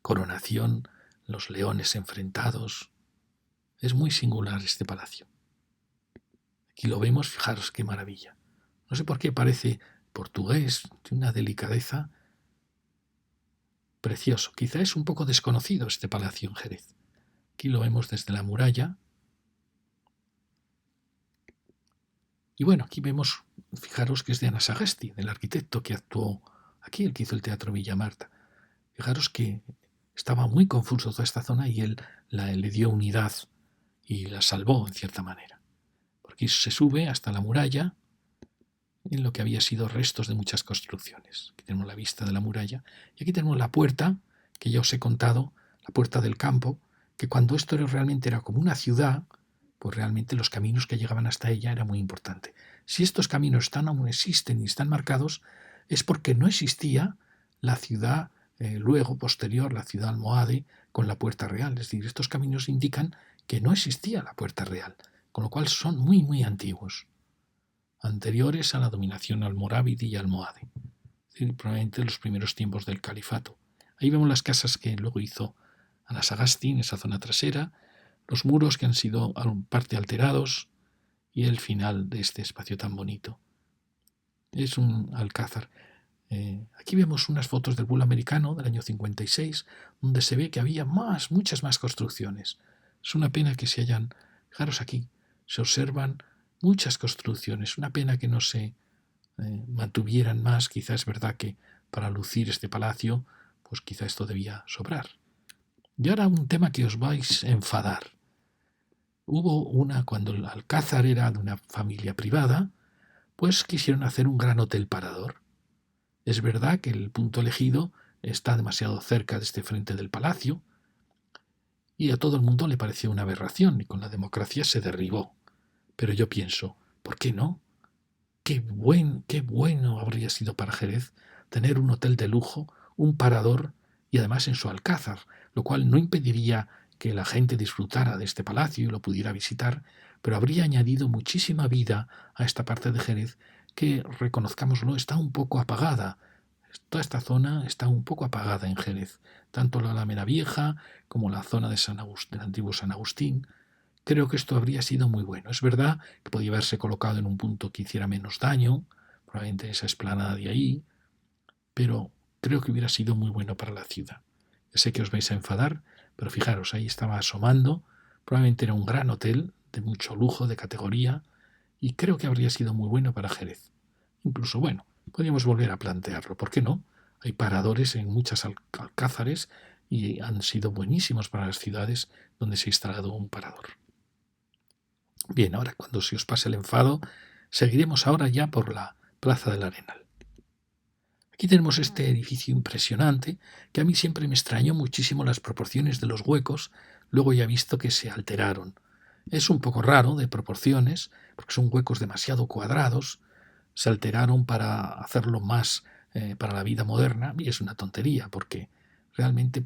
coronación, los leones enfrentados. Es muy singular este palacio. Aquí lo vemos, fijaros qué maravilla. No sé por qué parece portugués, de una delicadeza precioso. Quizá es un poco desconocido este palacio en Jerez. Aquí lo vemos desde la muralla. Y bueno, aquí vemos, fijaros que es de Anasagasti, del arquitecto que actuó aquí, el que hizo el Teatro Villa Marta. Fijaros que estaba muy confuso toda esta zona y él le dio unidad y la salvó en cierta manera. Porque se sube hasta la muralla, en lo que había sido restos de muchas construcciones. Aquí tenemos la vista de la muralla y aquí tenemos la puerta, que ya os he contado, la puerta del campo, que cuando esto realmente era como una ciudad, pues realmente los caminos que llegaban hasta ella era muy importante. Si estos caminos aún existen y están marcados, es porque no existía la ciudad luego, posterior, la ciudad almohade, con la puerta real. Es decir, estos caminos indican que no existía la puerta real, con lo cual son muy, muy antiguos, anteriores a la dominación almorávide y almohade, es decir, probablemente los primeros tiempos del califato. Ahí vemos las casas que luego hizo Anasagasti en esa zona trasera, los muros que han sido en parte alterados y el final de este espacio tan bonito. Es un alcázar. Aquí vemos unas fotos del vuelo americano del año 56, donde se ve que había muchas más construcciones. Es una pena que se hayan... Fijaros aquí, se observan muchas construcciones. Una pena que no se mantuvieran más. Quizá es verdad que para lucir este palacio, pues quizá esto debía sobrar. Y ahora un tema que os vais a enfadar. Cuando el alcázar era de una familia privada, pues quisieron hacer un gran hotel parador. Es verdad que el punto elegido está demasiado cerca de este frente del palacio y a todo el mundo le pareció una aberración y con la democracia se derribó. Pero yo pienso, ¿por qué no? Qué bueno habría sido para Jerez tener un hotel de lujo, un parador y además en su alcázar, lo cual no impediría que la gente disfrutara de este palacio y lo pudiera visitar, pero habría añadido muchísima vida a esta parte de Jerez que, reconozcámoslo, está un poco apagada. Toda esta zona está un poco apagada en Jerez, tanto la Alameda Vieja como la zona de del antiguo San Agustín. Creo que esto habría sido muy bueno. Es verdad que podía haberse colocado en un punto que hiciera menos daño, probablemente esa explanada de ahí, pero creo que hubiera sido muy bueno para la ciudad. Ya sé que os vais a enfadar, pero fijaros, ahí estaba asomando, probablemente era un gran hotel, de mucho lujo, de categoría, y creo que habría sido muy bueno para Jerez. Incluso, bueno, podríamos volver a plantearlo, ¿por qué no? Hay paradores en muchas alcázares y han sido buenísimos para las ciudades donde se ha instalado un parador. Bien, ahora cuando se os pase el enfado, seguiremos ahora ya por la Plaza del Arenal. Aquí tenemos este edificio impresionante que a mí siempre me extrañó muchísimo las proporciones de los huecos, luego ya he visto que se alteraron. Es un poco raro de proporciones, porque son huecos demasiado cuadrados, se alteraron para hacerlo más para la vida moderna, y es una tontería, porque realmente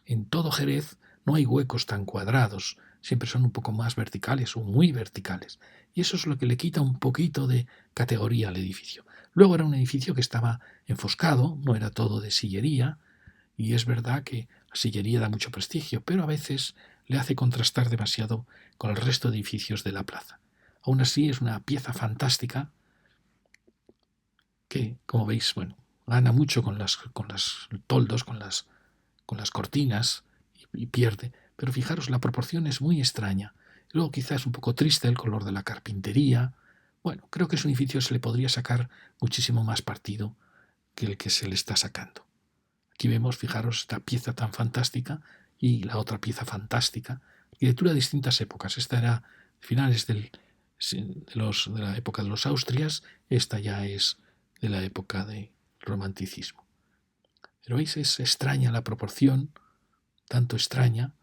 en todo Jerez no hay huecos tan cuadrados, siempre son un poco más verticales o muy verticales, y eso es lo que le quita un poquito de categoría al edificio. Luego era un edificio que estaba enfoscado, no era todo de sillería, y es verdad que la sillería da mucho prestigio, pero a veces le hace contrastar demasiado con el resto de edificios de la plaza. Aún así es una pieza fantástica que, como veis, bueno, gana mucho con los toldos, con las cortinas y pierde. Pero fijaros, la proporción es muy extraña. Luego quizás un poco triste el color de la carpintería. Bueno, creo que es un edificio que se le podría sacar muchísimo más partido que el que se le está sacando. Aquí vemos, fijaros, esta pieza tan fantástica y la otra pieza fantástica. Arquitectura de distintas épocas. Esta era finales del de la época de los Austrias, esta ya es de la época del romanticismo. Pero veis, es extraña la proporción, tanto extraña,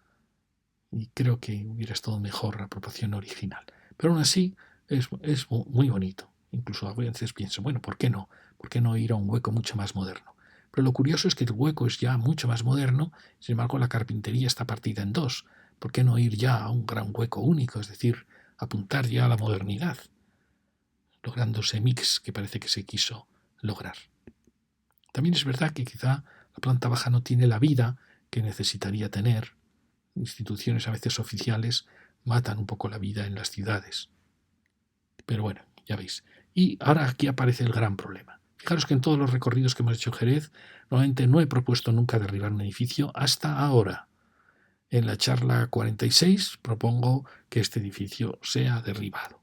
y creo que hubiera estado mejor la proporción original. Pero aún así es muy bonito. Incluso a veces pienso, bueno, ¿por qué no? ¿Por qué no ir a un hueco mucho más moderno? Pero lo curioso es que el hueco es ya mucho más moderno, sin embargo la carpintería está partida en dos. ¿Por qué no ir ya a un gran hueco único? Es decir, apuntar ya a la modernidad, logrando ese mix que parece que se quiso lograr. También es verdad que quizá la planta baja no tiene la vida que necesitaría tener. Instituciones a veces oficiales matan un poco la vida en las ciudades. Pero bueno, ya veis. Y ahora aquí aparece el gran problema. Fijaros que en todos los recorridos que hemos hecho en Jerez, normalmente no he propuesto nunca derribar un edificio hasta ahora. En la charla 46 propongo que este edificio sea derribado.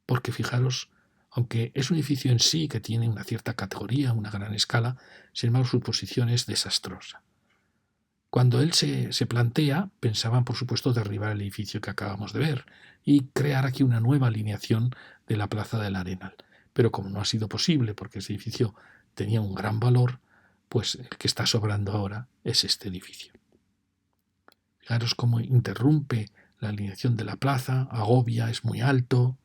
Porque fijaros, aunque es un edificio en sí que tiene una cierta categoría, una gran escala, sin embargo su posición es desastrosa. Cuando él se plantea, pensaban por supuesto derribar el edificio que acabamos de ver y crear aquí una nueva alineación de la Plaza del Arenal. Pero como no ha sido posible porque ese edificio tenía un gran valor, pues el que está sobrando ahora es este edificio. Fijaros cómo interrumpe la alineación de la plaza, agobia, es muy alto.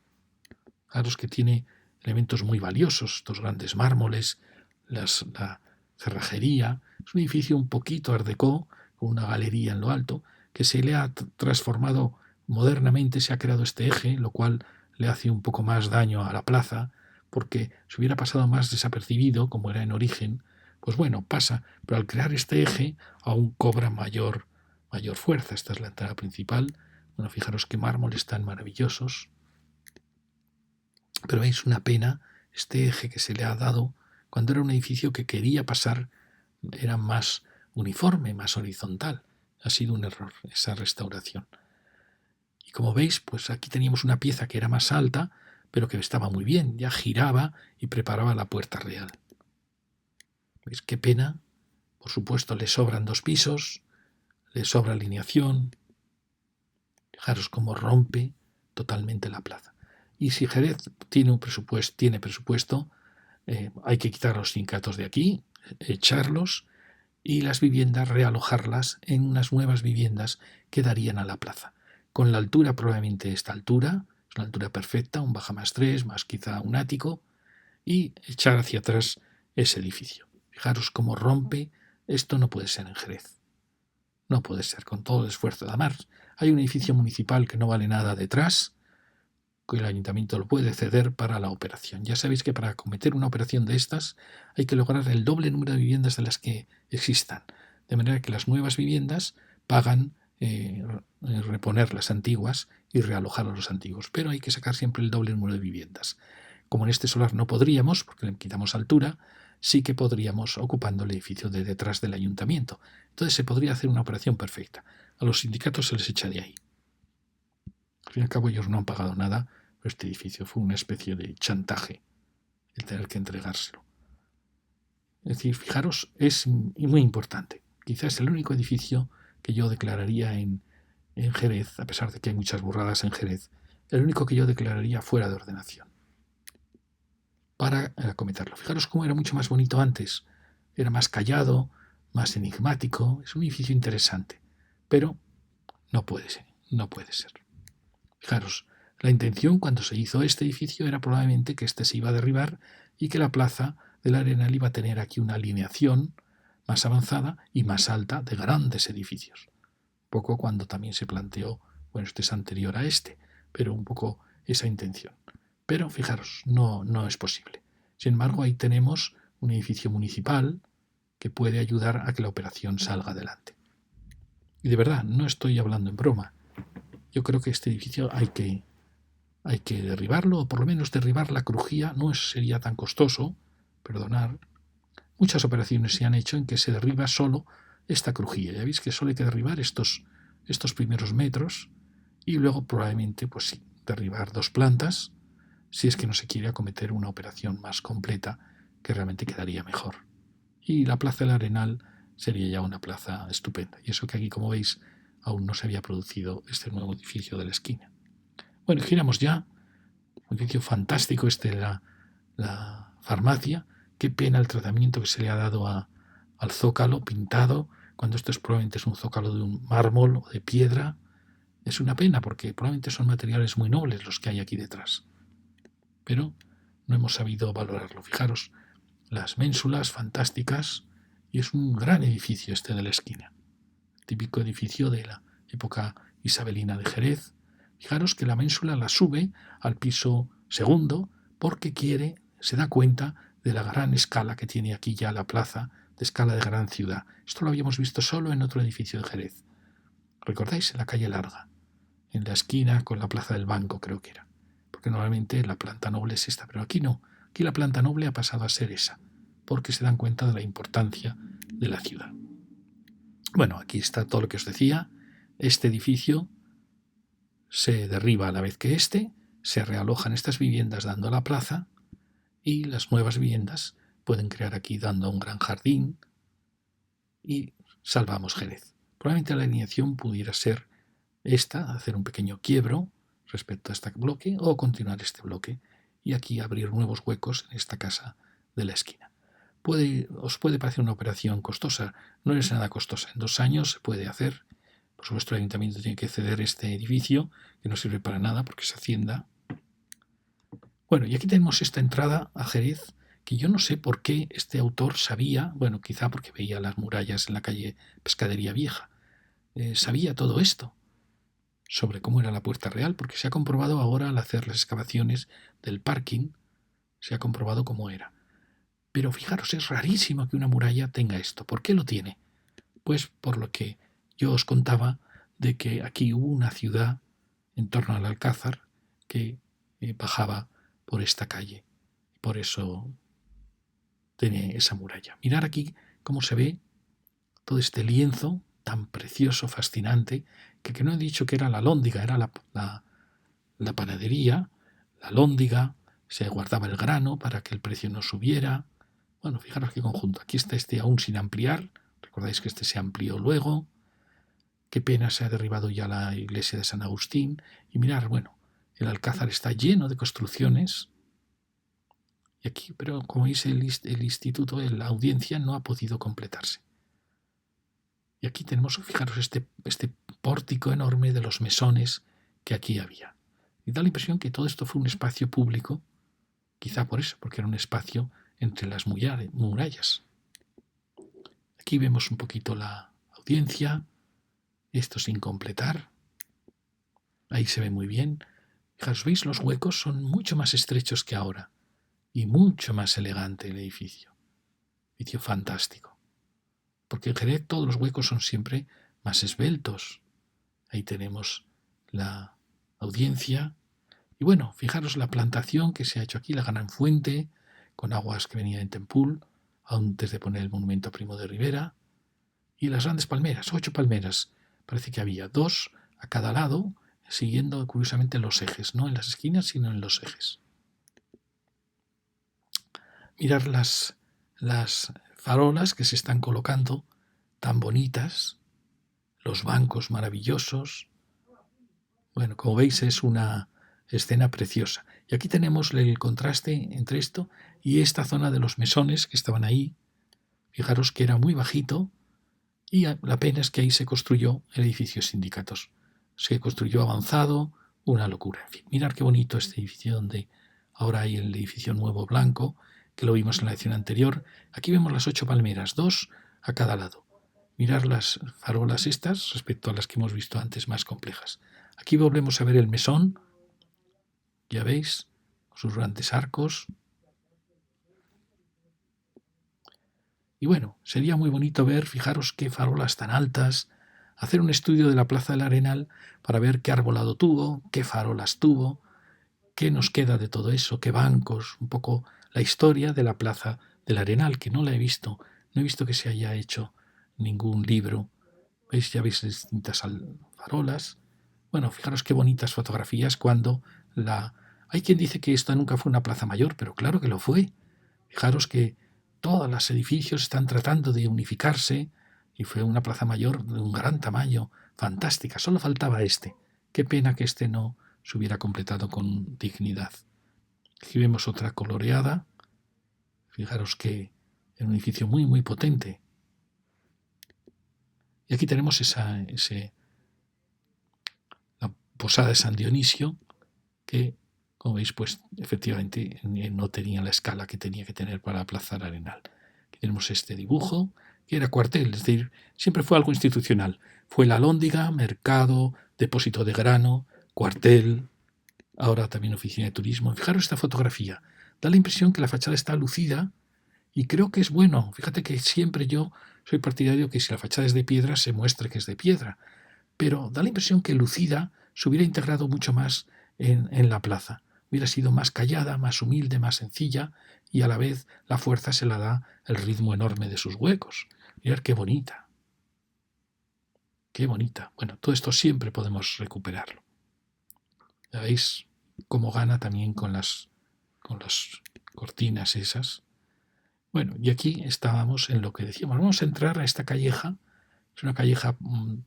Fijaros que tiene elementos muy valiosos, estos grandes mármoles, la cerrajería. Es un edificio un poquito art déco, con una galería en lo alto, que se le ha transformado modernamente, se ha creado este eje, lo cual le hace un poco más daño a la plaza, porque si hubiera pasado más desapercibido, como era en origen, pues bueno, pasa, pero al crear este eje aún cobra mayor fuerza. Esta es la entrada principal. Bueno, fijaros qué mármoles tan maravillosos. Pero veis una pena este eje que se le ha dado cuando era un edificio que quería pasar, era más uniforme, más horizontal. Ha sido un error esa restauración. Y como veis, pues aquí teníamos una pieza que era más alta, pero que estaba muy bien, ya giraba y preparaba la puerta real. ¿Veis qué pena? Por supuesto, le sobran 2 pisos, le sobra alineación. Fijaros cómo rompe totalmente la plaza. Y si Jerez tiene presupuesto, hay que quitar los sindicatos de aquí, echarlos y las viviendas realojarlas en unas nuevas viviendas que darían a la plaza. Con la altura, probablemente esta altura, es una altura perfecta, un baja más 3, más quizá un ático, y echar hacia atrás ese edificio. Fijaros cómo rompe, esto no puede ser en Jerez. No puede ser, con todo el esfuerzo. Además, hay un edificio municipal que no vale nada detrás, que el ayuntamiento lo puede ceder para la operación. Ya sabéis que para cometer una operación de estas hay que lograr el doble número de viviendas de las que existan, de manera que las nuevas viviendas pagan reponer las antiguas y realojar a los antiguos, pero hay que sacar siempre el doble número de viviendas. Como en este solar no podríamos, porque le quitamos altura, sí que podríamos ocupando el edificio de detrás del ayuntamiento. Entonces se podría hacer una operación perfecta. A los sindicatos se les echa de ahí. Al fin y al cabo ellos no han pagado nada. Este edificio fue una especie de chantaje el tener que entregárselo. Es decir, fijaros, es muy importante. Quizás es el único edificio que yo declararía en Jerez, a pesar de que hay muchas burradas en Jerez, el único que yo declararía fuera de ordenación para acometerlo. Fijaros cómo era mucho más bonito antes. Era más callado, más enigmático. Es un edificio interesante, pero no puede ser, no puede ser. Fijaros, la intención cuando se hizo este edificio era probablemente que este se iba a derribar y que la plaza del Arenal iba a tener aquí una alineación más avanzada y más alta de grandes edificios. Un poco cuando también se planteó, bueno, este es anterior a este, pero un poco esa intención. Pero fijaros, no es posible. Sin embargo, ahí tenemos un edificio municipal que puede ayudar a que la operación salga adelante. Y de verdad, no estoy hablando en broma. Yo creo que este edificio hay que derribarlo, o por lo menos derribar la crujía. No sería tan costoso, perdonar. Muchas operaciones se han hecho en que se derriba solo esta crujía. Ya veis que solo hay que derribar estos primeros metros y luego probablemente, pues sí, derribar 2 plantas si es que no se quiere acometer una operación más completa que realmente quedaría mejor. Y la Plaza del Arenal sería ya una plaza estupenda. Y eso que aquí, como veis, aún no se había producido este nuevo edificio de la esquina. Bueno, giramos ya. Un edificio fantástico este de la farmacia. Qué pena el tratamiento que se le ha dado al zócalo pintado, cuando esto probablemente es un zócalo de un mármol o de piedra. Es una pena porque probablemente son materiales muy nobles los que hay aquí detrás. Pero no hemos sabido valorarlo. Fijaros, las ménsulas fantásticas, y es un gran edificio este de la esquina. Típico edificio de la época isabelina de Jerez. Fijaros que la ménsula la sube al piso segundo porque se da cuenta de la gran escala que tiene aquí ya la plaza, de escala de gran ciudad. Esto lo habíamos visto solo en otro edificio de Jerez. ¿Recordáis? En la calle Larga, en la esquina con la plaza del banco, creo que era. Porque normalmente la planta noble es esta, pero aquí no. Aquí la planta noble ha pasado a ser esa, porque se dan cuenta de la importancia de la ciudad. Bueno, aquí está todo lo que os decía. Este edificio se derriba a la vez que se realojan estas viviendas dando a la plaza y las nuevas viviendas pueden crear aquí dando un gran jardín y salvamos Jerez. Probablemente la alineación pudiera ser esta, hacer un pequeño quiebro respecto a este bloque o continuar este bloque y aquí abrir nuevos huecos en esta casa de la esquina. Os puede parecer una operación costosa, no es nada costosa. En 2 años se puede hacer. Por supuesto, el ayuntamiento tiene que ceder este edificio, que no sirve para nada porque es hacienda. Bueno, y aquí tenemos esta entrada a Jerez, que yo no sé por qué este autor sabía, bueno, quizá porque veía las murallas en la calle Pescadería Vieja, sabía todo esto sobre cómo era la Puerta Real, porque se ha comprobado ahora al hacer las excavaciones del parking, se ha comprobado cómo era. Pero fijaros, es rarísimo que una muralla tenga esto. ¿Por qué lo tiene? Pues por lo que yo os contaba de que aquí hubo una ciudad en torno al Alcázar que bajaba por esta calle. Por eso tiene esa muralla. Mirad aquí cómo se ve todo este lienzo tan precioso, fascinante, que no he dicho que era la alhóndiga, era la panadería, la alhóndiga, se guardaba el grano para que el precio no subiera. Bueno, fijaros qué conjunto. Aquí está este aún sin ampliar. Recordáis que este se amplió luego. Qué pena se ha derribado ya la iglesia de San Agustín. Y mirad, bueno, el Alcázar está lleno de construcciones. Y aquí, pero como dice el instituto, la audiencia no ha podido completarse. Y aquí tenemos, fijaros, este pórtico enorme de los mesones que aquí había. Y da la impresión que todo esto fue un espacio público, quizá por eso, porque era un espacio entre las murallas. Aquí vemos un poquito la audiencia, esto sin completar. Ahí se ve muy bien. Fijaros, ¿veis? Los huecos son mucho más estrechos que ahora y mucho más elegante el edificio. Edificio fantástico. Porque en Jerez todos los huecos son siempre más esbeltos. Ahí tenemos la audiencia. Y bueno, fijaros la plantación que se ha hecho aquí, la gran fuente, con aguas que venían en Tempul, antes de poner el monumento a Primo de Rivera. Y las grandes palmeras, 8 palmeras. Parece que había 2 a cada lado, siguiendo curiosamente los ejes, no en las esquinas, sino en los ejes. Mirar las farolas que se están colocando, tan bonitas, los bancos maravillosos. Bueno, como veis es una escena preciosa. Y aquí tenemos el contraste entre esto y esta zona de los mesones que estaban ahí. Fijaros que era muy bajito y la pena es que ahí se construyó el edificio Sindicatos. Se construyó avanzado, una locura. En fin, mirad qué bonito este edificio donde ahora hay el edificio nuevo blanco, que lo vimos en la lección anterior. Aquí vemos las 8 palmeras, 2 a cada lado. Mirad las farolas estas respecto a las que hemos visto antes más complejas. Aquí volvemos a ver el mesón, ya veis, sus grandes arcos. Y bueno, sería muy bonito ver, fijaros qué farolas tan altas, hacer un estudio de la Plaza del Arenal para ver qué arbolado tuvo, qué farolas tuvo, qué nos queda de todo eso, qué bancos, un poco la historia de la Plaza del Arenal, que no la he visto, no he visto que se haya hecho ningún libro. ¿Veis? Ya veis distintas farolas. Bueno, fijaros qué bonitas fotografías cuando Hay quien dice que esta nunca fue una plaza mayor, pero claro que lo fue. Fijaros que todos los edificios están tratando de unificarse y fue una plaza mayor de un gran tamaño, fantástica. Solo faltaba este. Qué pena que este no se hubiera completado con dignidad. Aquí vemos otra coloreada. Fijaros que es un edificio muy, muy potente. Y aquí tenemos la posada de San Dionisio, que, como veis, pues efectivamente no tenía la escala que tenía que tener para Plaza Arenal. Aquí tenemos este dibujo, que era cuartel, es decir, siempre fue algo institucional. Fue la Alhóndiga, mercado, depósito de grano, cuartel, ahora también oficina de turismo. Fijaros esta fotografía. Da la impresión que la fachada está lucida y creo que es bueno. Fíjate que siempre yo soy partidario que si la fachada es de piedra se muestre que es de piedra. Pero da la impresión que lucida se hubiera integrado mucho más en la plaza. Hubiera sido más callada, más humilde, más sencilla y a la vez la fuerza se la da el ritmo enorme de sus huecos. Mirad qué bonita. Qué bonita. Bueno, todo esto siempre podemos recuperarlo. Ya veis cómo gana también con las cortinas esas. Bueno, y aquí estábamos en lo que decíamos. Vamos a entrar a esta calleja. Es una calleja muy,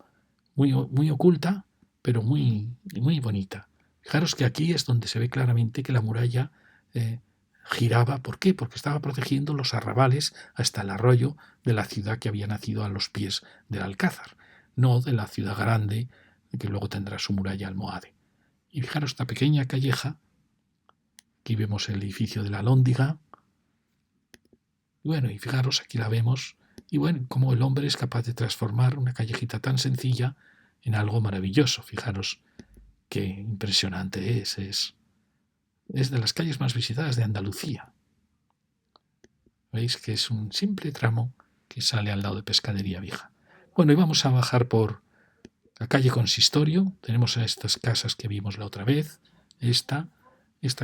muy oculta, pero muy, muy bonita. Fijaros que aquí es donde se ve claramente que la muralla giraba. ¿Por qué? Porque estaba protegiendo los arrabales hasta el arroyo de la ciudad que había nacido a los pies del Alcázar, no de la ciudad grande que luego tendrá su muralla almohade. Y fijaros esta pequeña calleja. Aquí vemos el edificio de la Alhóndiga. Y bueno, y fijaros, aquí la vemos. Y bueno, cómo el hombre es capaz de transformar una callejita tan sencilla en algo maravilloso. Fijaros qué impresionante es. Es de las calles más visitadas de Andalucía. Veis que es un simple tramo que sale al lado de Pescadería Vieja. Bueno, y vamos a bajar por la calle Consistorio. Tenemos a estas casas que vimos la otra vez. Esta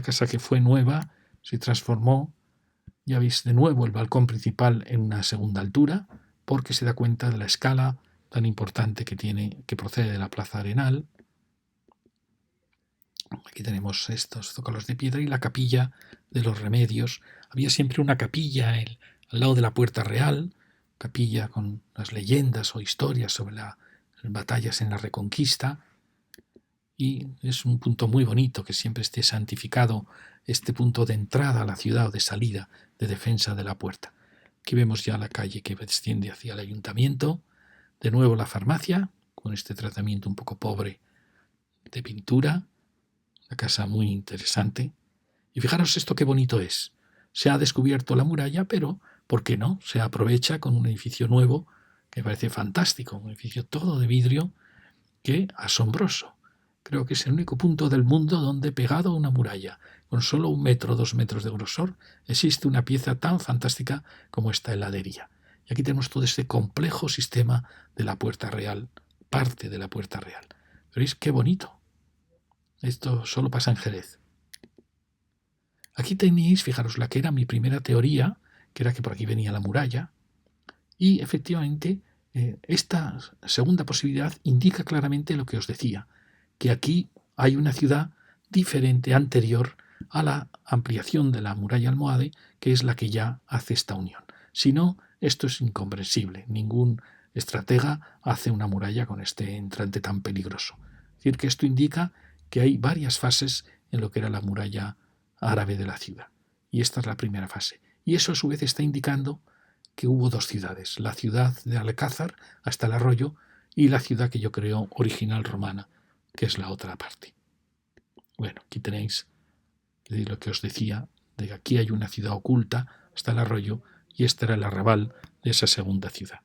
casa que fue nueva se transformó. Ya veis de nuevo el balcón principal en una segunda altura, porque se da cuenta de la escala tan importante que tiene, que procede de la Plaza Arenal. Aquí tenemos estos zócalos de piedra y la capilla de los Remedios. Había siempre una capilla al lado de la Puerta Real, capilla con las leyendas o historias sobre las batallas en la Reconquista. Y es un punto muy bonito que siempre esté santificado este punto de entrada a la ciudad o de salida, de defensa de la puerta. Aquí vemos ya la calle que desciende hacia el ayuntamiento. De nuevo la farmacia, con este tratamiento un poco pobre de pintura. Una casa muy interesante. Y fijaros esto qué bonito es. Se ha descubierto la muralla, pero ¿por qué no? Se aprovecha con un edificio nuevo que parece fantástico. Un edificio todo de vidrio, que asombroso. Creo que es el único punto del mundo donde, pegado a una muralla, con solo 1 metro, 2 metros de grosor, existe una pieza tan fantástica como esta heladería. Y aquí tenemos todo este complejo sistema de la Puerta Real, parte de la Puerta Real. ¿Veis qué bonito? Esto solo pasa en Jerez. Aquí tenéis, fijaros, la que era mi primera teoría, que era que por aquí venía la muralla, y efectivamente esta segunda posibilidad indica claramente lo que os decía, que aquí hay una ciudad diferente, anterior a la ampliación de la muralla almohade, que es la que ya hace esta unión. Si no, esto es incomprensible. Ningún estratega hace una muralla con este entrante tan peligroso. Es decir, que esto indica que hay varias fases en lo que era la muralla árabe de la ciudad. Y esta es la primera fase. Y eso a su vez está indicando que hubo 2 ciudades, la ciudad de Alcázar hasta el arroyo y la ciudad que yo creo original romana, que es la otra parte. Bueno, aquí tenéis lo que os decía, de que aquí hay una ciudad oculta hasta el arroyo y este era el arrabal de esa segunda ciudad.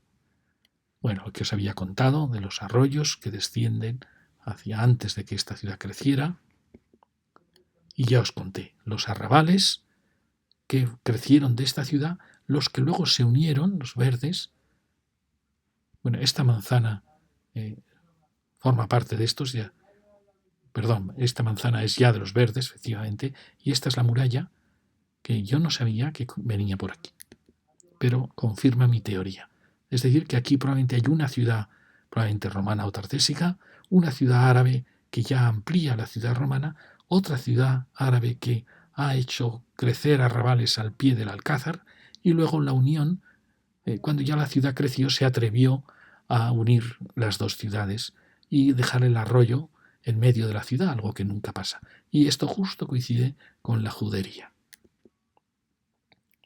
Bueno, lo que os había contado de los arroyos que descienden hacia antes de que esta ciudad creciera. Y ya os conté los arrabales que crecieron de esta ciudad, los que luego se unieron, los verdes. Bueno, esta manzana forma parte de estos ya. Perdón, esta manzana es ya de los verdes, efectivamente, y esta es la muralla que yo no sabía que venía por aquí. Pero confirma mi teoría. Es decir, que aquí probablemente hay una ciudad, probablemente romana o tartésica, una ciudad árabe que ya amplía la ciudad romana, otra ciudad árabe que ha hecho crecer arrabales al pie del Alcázar, y luego la unión, cuando ya la ciudad creció, se atrevió a unir las 2 ciudades y dejar el arroyo en medio de la ciudad, algo que nunca pasa. Y esto justo coincide con la judería.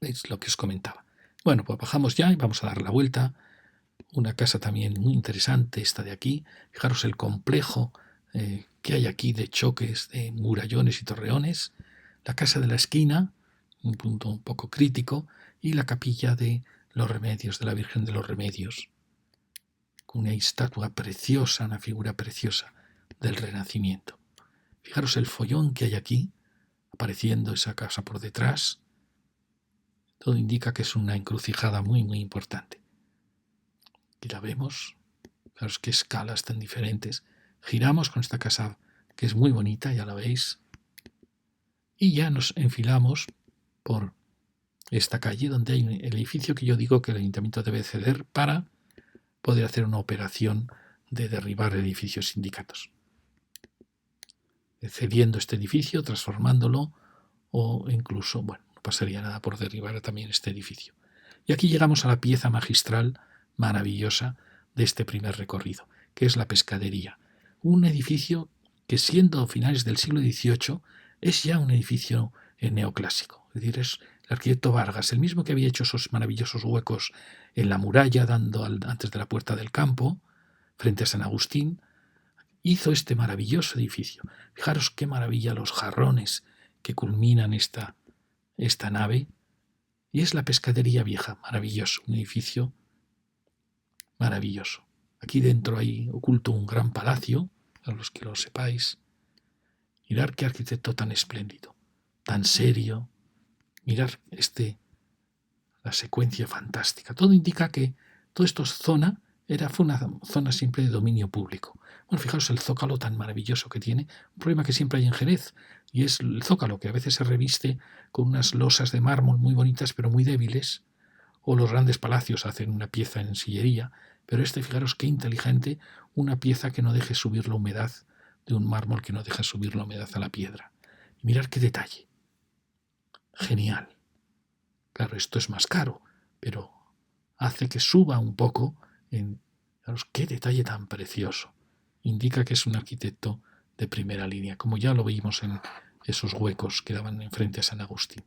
Es lo que os comentaba. Bueno, pues bajamos ya y vamos a dar la vuelta. Una casa también muy interesante, esta de aquí. Fijaros el complejo que hay aquí de choques, de murallones y torreones. La casa de la esquina, un punto un poco crítico, y la capilla de los Remedios, de la Virgen de los Remedios, con una estatua preciosa, una figura preciosa del Renacimiento. Fijaros el follón que hay aquí, apareciendo esa casa por detrás. Todo indica que es una encrucijada muy, muy importante. Aquí la vemos. Fijaros qué escalas tan diferentes. Giramos con esta casa que es muy bonita, ya la veis. Y ya nos enfilamos por esta calle donde hay el edificio que yo digo que el ayuntamiento debe ceder para poder hacer una operación de derribar edificios sindicatos. Cediendo este edificio, transformándolo o incluso, bueno, no pasaría nada por derribar también este edificio. Y aquí llegamos a la pieza magistral, maravillosa, de este primer recorrido, que es la pescadería. Un edificio que siendo finales del siglo XVIII es ya un edificio neoclásico. Es decir, es el arquitecto Vargas, el mismo que había hecho esos maravillosos huecos en la muralla dando antes de la Puerta del Campo, frente a San Agustín, hizo este maravilloso edificio. Fijaros qué maravilla los jarrones que culminan esta nave. Y es la Pescadería Vieja, maravilloso, un edificio maravilloso. Aquí dentro hay oculto un gran palacio, a los que lo sepáis. Mirad qué arquitecto tan espléndido, tan serio. Mirad la secuencia fantástica. Todo indica que todo esto fue una zona siempre de dominio público. Bueno, fijaos el zócalo tan maravilloso que tiene, un problema que siempre hay en Jerez, y es el zócalo, que a veces se reviste con unas losas de mármol muy bonitas pero muy débiles, o los grandes palacios hacen una pieza en sillería, pero fijaros qué inteligente, una pieza que no deje subir la humedad, de un mármol que no deja subir la humedad a la piedra. Y mirad qué detalle. Genial. Claro, esto es más caro, pero hace que suba un poco fijaros qué detalle tan precioso. Indica que es un arquitecto de primera línea, como ya lo vimos en esos huecos que daban enfrente a San Agustín.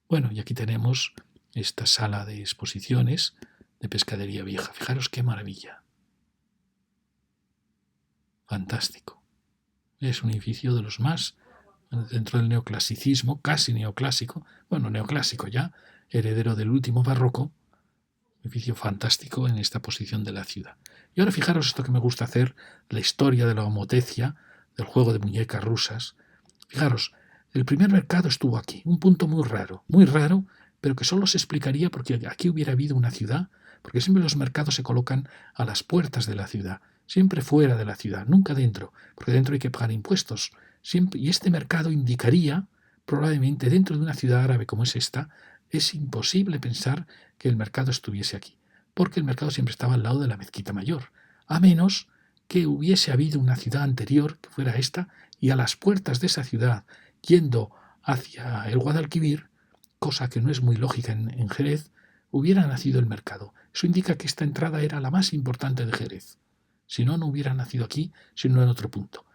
Bueno, y aquí tenemos esta sala de exposiciones de Pescadería Vieja. Fijaros qué maravilla. Fantástico. Es un edificio de los más dentro del neoclasicismo, casi neoclásico, bueno, neoclásico ya, heredero del último barroco, edificio fantástico en esta posición de la ciudad. Y ahora fijaros esto que me gusta hacer, la historia de la homotecia, del juego de muñecas rusas. Fijaros, el primer mercado estuvo aquí, un punto muy raro, pero que solo se explicaría porque aquí hubiera habido una ciudad, porque siempre los mercados se colocan a las puertas de la ciudad, siempre fuera de la ciudad, nunca dentro, porque dentro hay que pagar impuestos. Siempre, y este mercado indicaría, probablemente dentro de una ciudad árabe como es esta, es imposible pensar que el mercado estuviese aquí, porque el mercado siempre estaba al lado de la mezquita mayor, a menos que hubiese habido una ciudad anterior que fuera esta, y a las puertas de esa ciudad, yendo hacia el Guadalquivir, cosa que no es muy lógica en Jerez, hubiera nacido el mercado. Eso indica que esta entrada era la más importante de Jerez. Si no, no hubiera nacido aquí, sino en otro punto.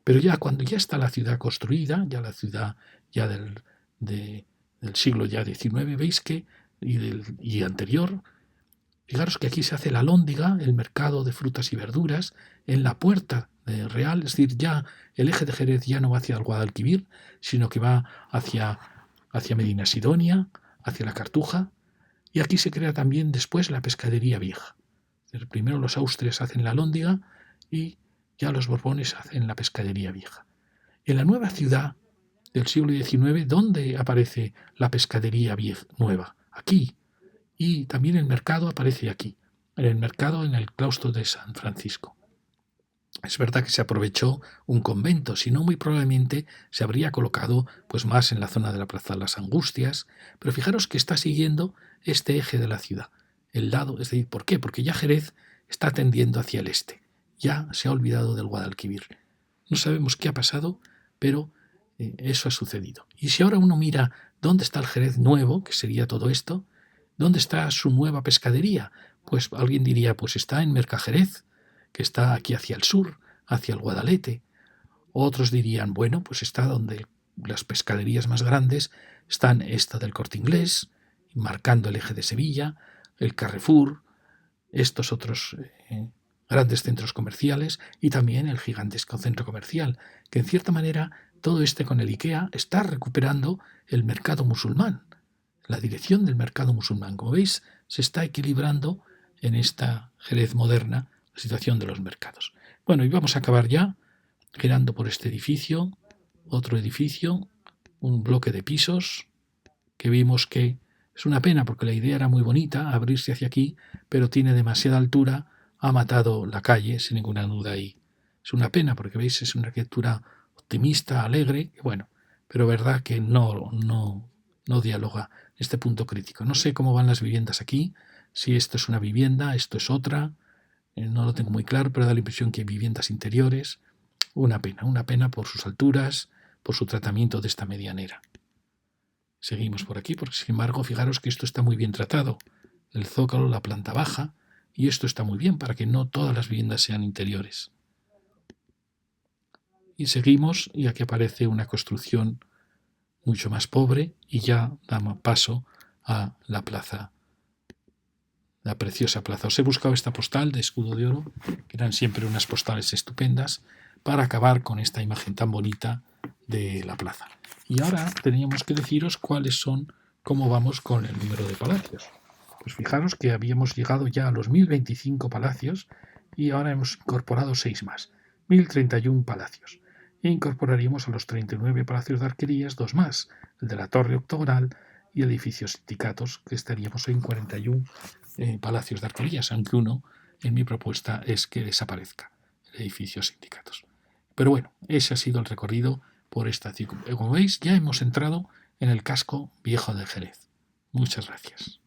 Pero ya cuando ya está la ciudad construida, ya la ciudad ya del siglo ya XIX, veis que, y anterior, fijaros que aquí se hace la alhóndiga, el mercado de frutas y verduras, en la puerta real, es decir, ya el eje de Jerez ya no va hacia el Guadalquivir, sino que va hacia Medina Sidonia, hacia la Cartuja, y aquí se crea también después la Pescadería Vieja. Primero los Austrias hacen la alhóndiga y ya los Borbones hacen la Pescadería Vieja. En la nueva ciudad del siglo XIX, ¿dónde aparece la Pescadería Vieja nueva? Aquí. Y también el mercado aparece aquí, en el mercado en el claustro de San Francisco. Es verdad que se aprovechó un convento, si no muy probablemente se habría colocado pues más en la zona de la Plaza de las Angustias, pero fijaros que está siguiendo este eje de la ciudad, el lado, es decir, ¿por qué? Porque ya Jerez está tendiendo hacia el este, ya se ha olvidado del Guadalquivir. No sabemos qué ha pasado, pero eso ha sucedido. Y si ahora uno mira dónde está el Jerez nuevo, que sería todo esto, ¿dónde está su nueva pescadería? Pues alguien diría, pues está en Mercajerez, que está aquí hacia el sur, hacia el Guadalete. Otros dirían, bueno, pues está donde las pescaderías más grandes están esta del Corte Inglés, marcando el eje de Sevilla, el Carrefour, estos otros grandes centros comerciales y también el gigantesco centro comercial, que en cierta manera todo este con el IKEA está recuperando el mercado musulmán, la dirección del mercado musulmán. Como veis, se está equilibrando en esta Jerez moderna la situación de los mercados. Bueno, y vamos a acabar ya girando por este edificio, otro edificio, un bloque de pisos, que vimos que es una pena porque la idea era muy bonita, abrirse hacia aquí, pero tiene demasiada altura, ha matado la calle, sin ninguna duda ahí. Es una pena porque, veis, es una arquitectura optimista, alegre, bueno, pero verdad que no dialoga este punto crítico. No sé cómo van las viviendas aquí, si esto es una vivienda, esto es otra, no lo tengo muy claro, pero da la impresión que hay viviendas interiores. Una pena por sus alturas, por su tratamiento de esta medianera. Seguimos por aquí, porque sin embargo, fijaros que esto está muy bien tratado. El zócalo, la planta baja, y esto está muy bien para que no todas las viviendas sean interiores. Y seguimos, y aquí aparece una construcción mucho más pobre, y ya damos paso a la plaza, la preciosa plaza. Os he buscado esta postal de escudo de oro, que eran siempre unas postales estupendas, para acabar con esta imagen tan bonita de la plaza. Y ahora teníamos que deciros cómo vamos con el número de palacios. Pues fijaros que habíamos llegado ya a los 1025 palacios y ahora hemos incorporado 6 más, 1031 palacios. E incorporaríamos a los 39 palacios de arquerías 2 más, el de la torre octogonal y edificios sindicatos, que estaríamos en 41 palacios de arquerías, aunque uno en mi propuesta es que desaparezca, el edificio sindicatos. Pero bueno, ese ha sido el recorrido por esta ciudad. Como veis, ya hemos entrado en el casco viejo de Jerez. Muchas gracias.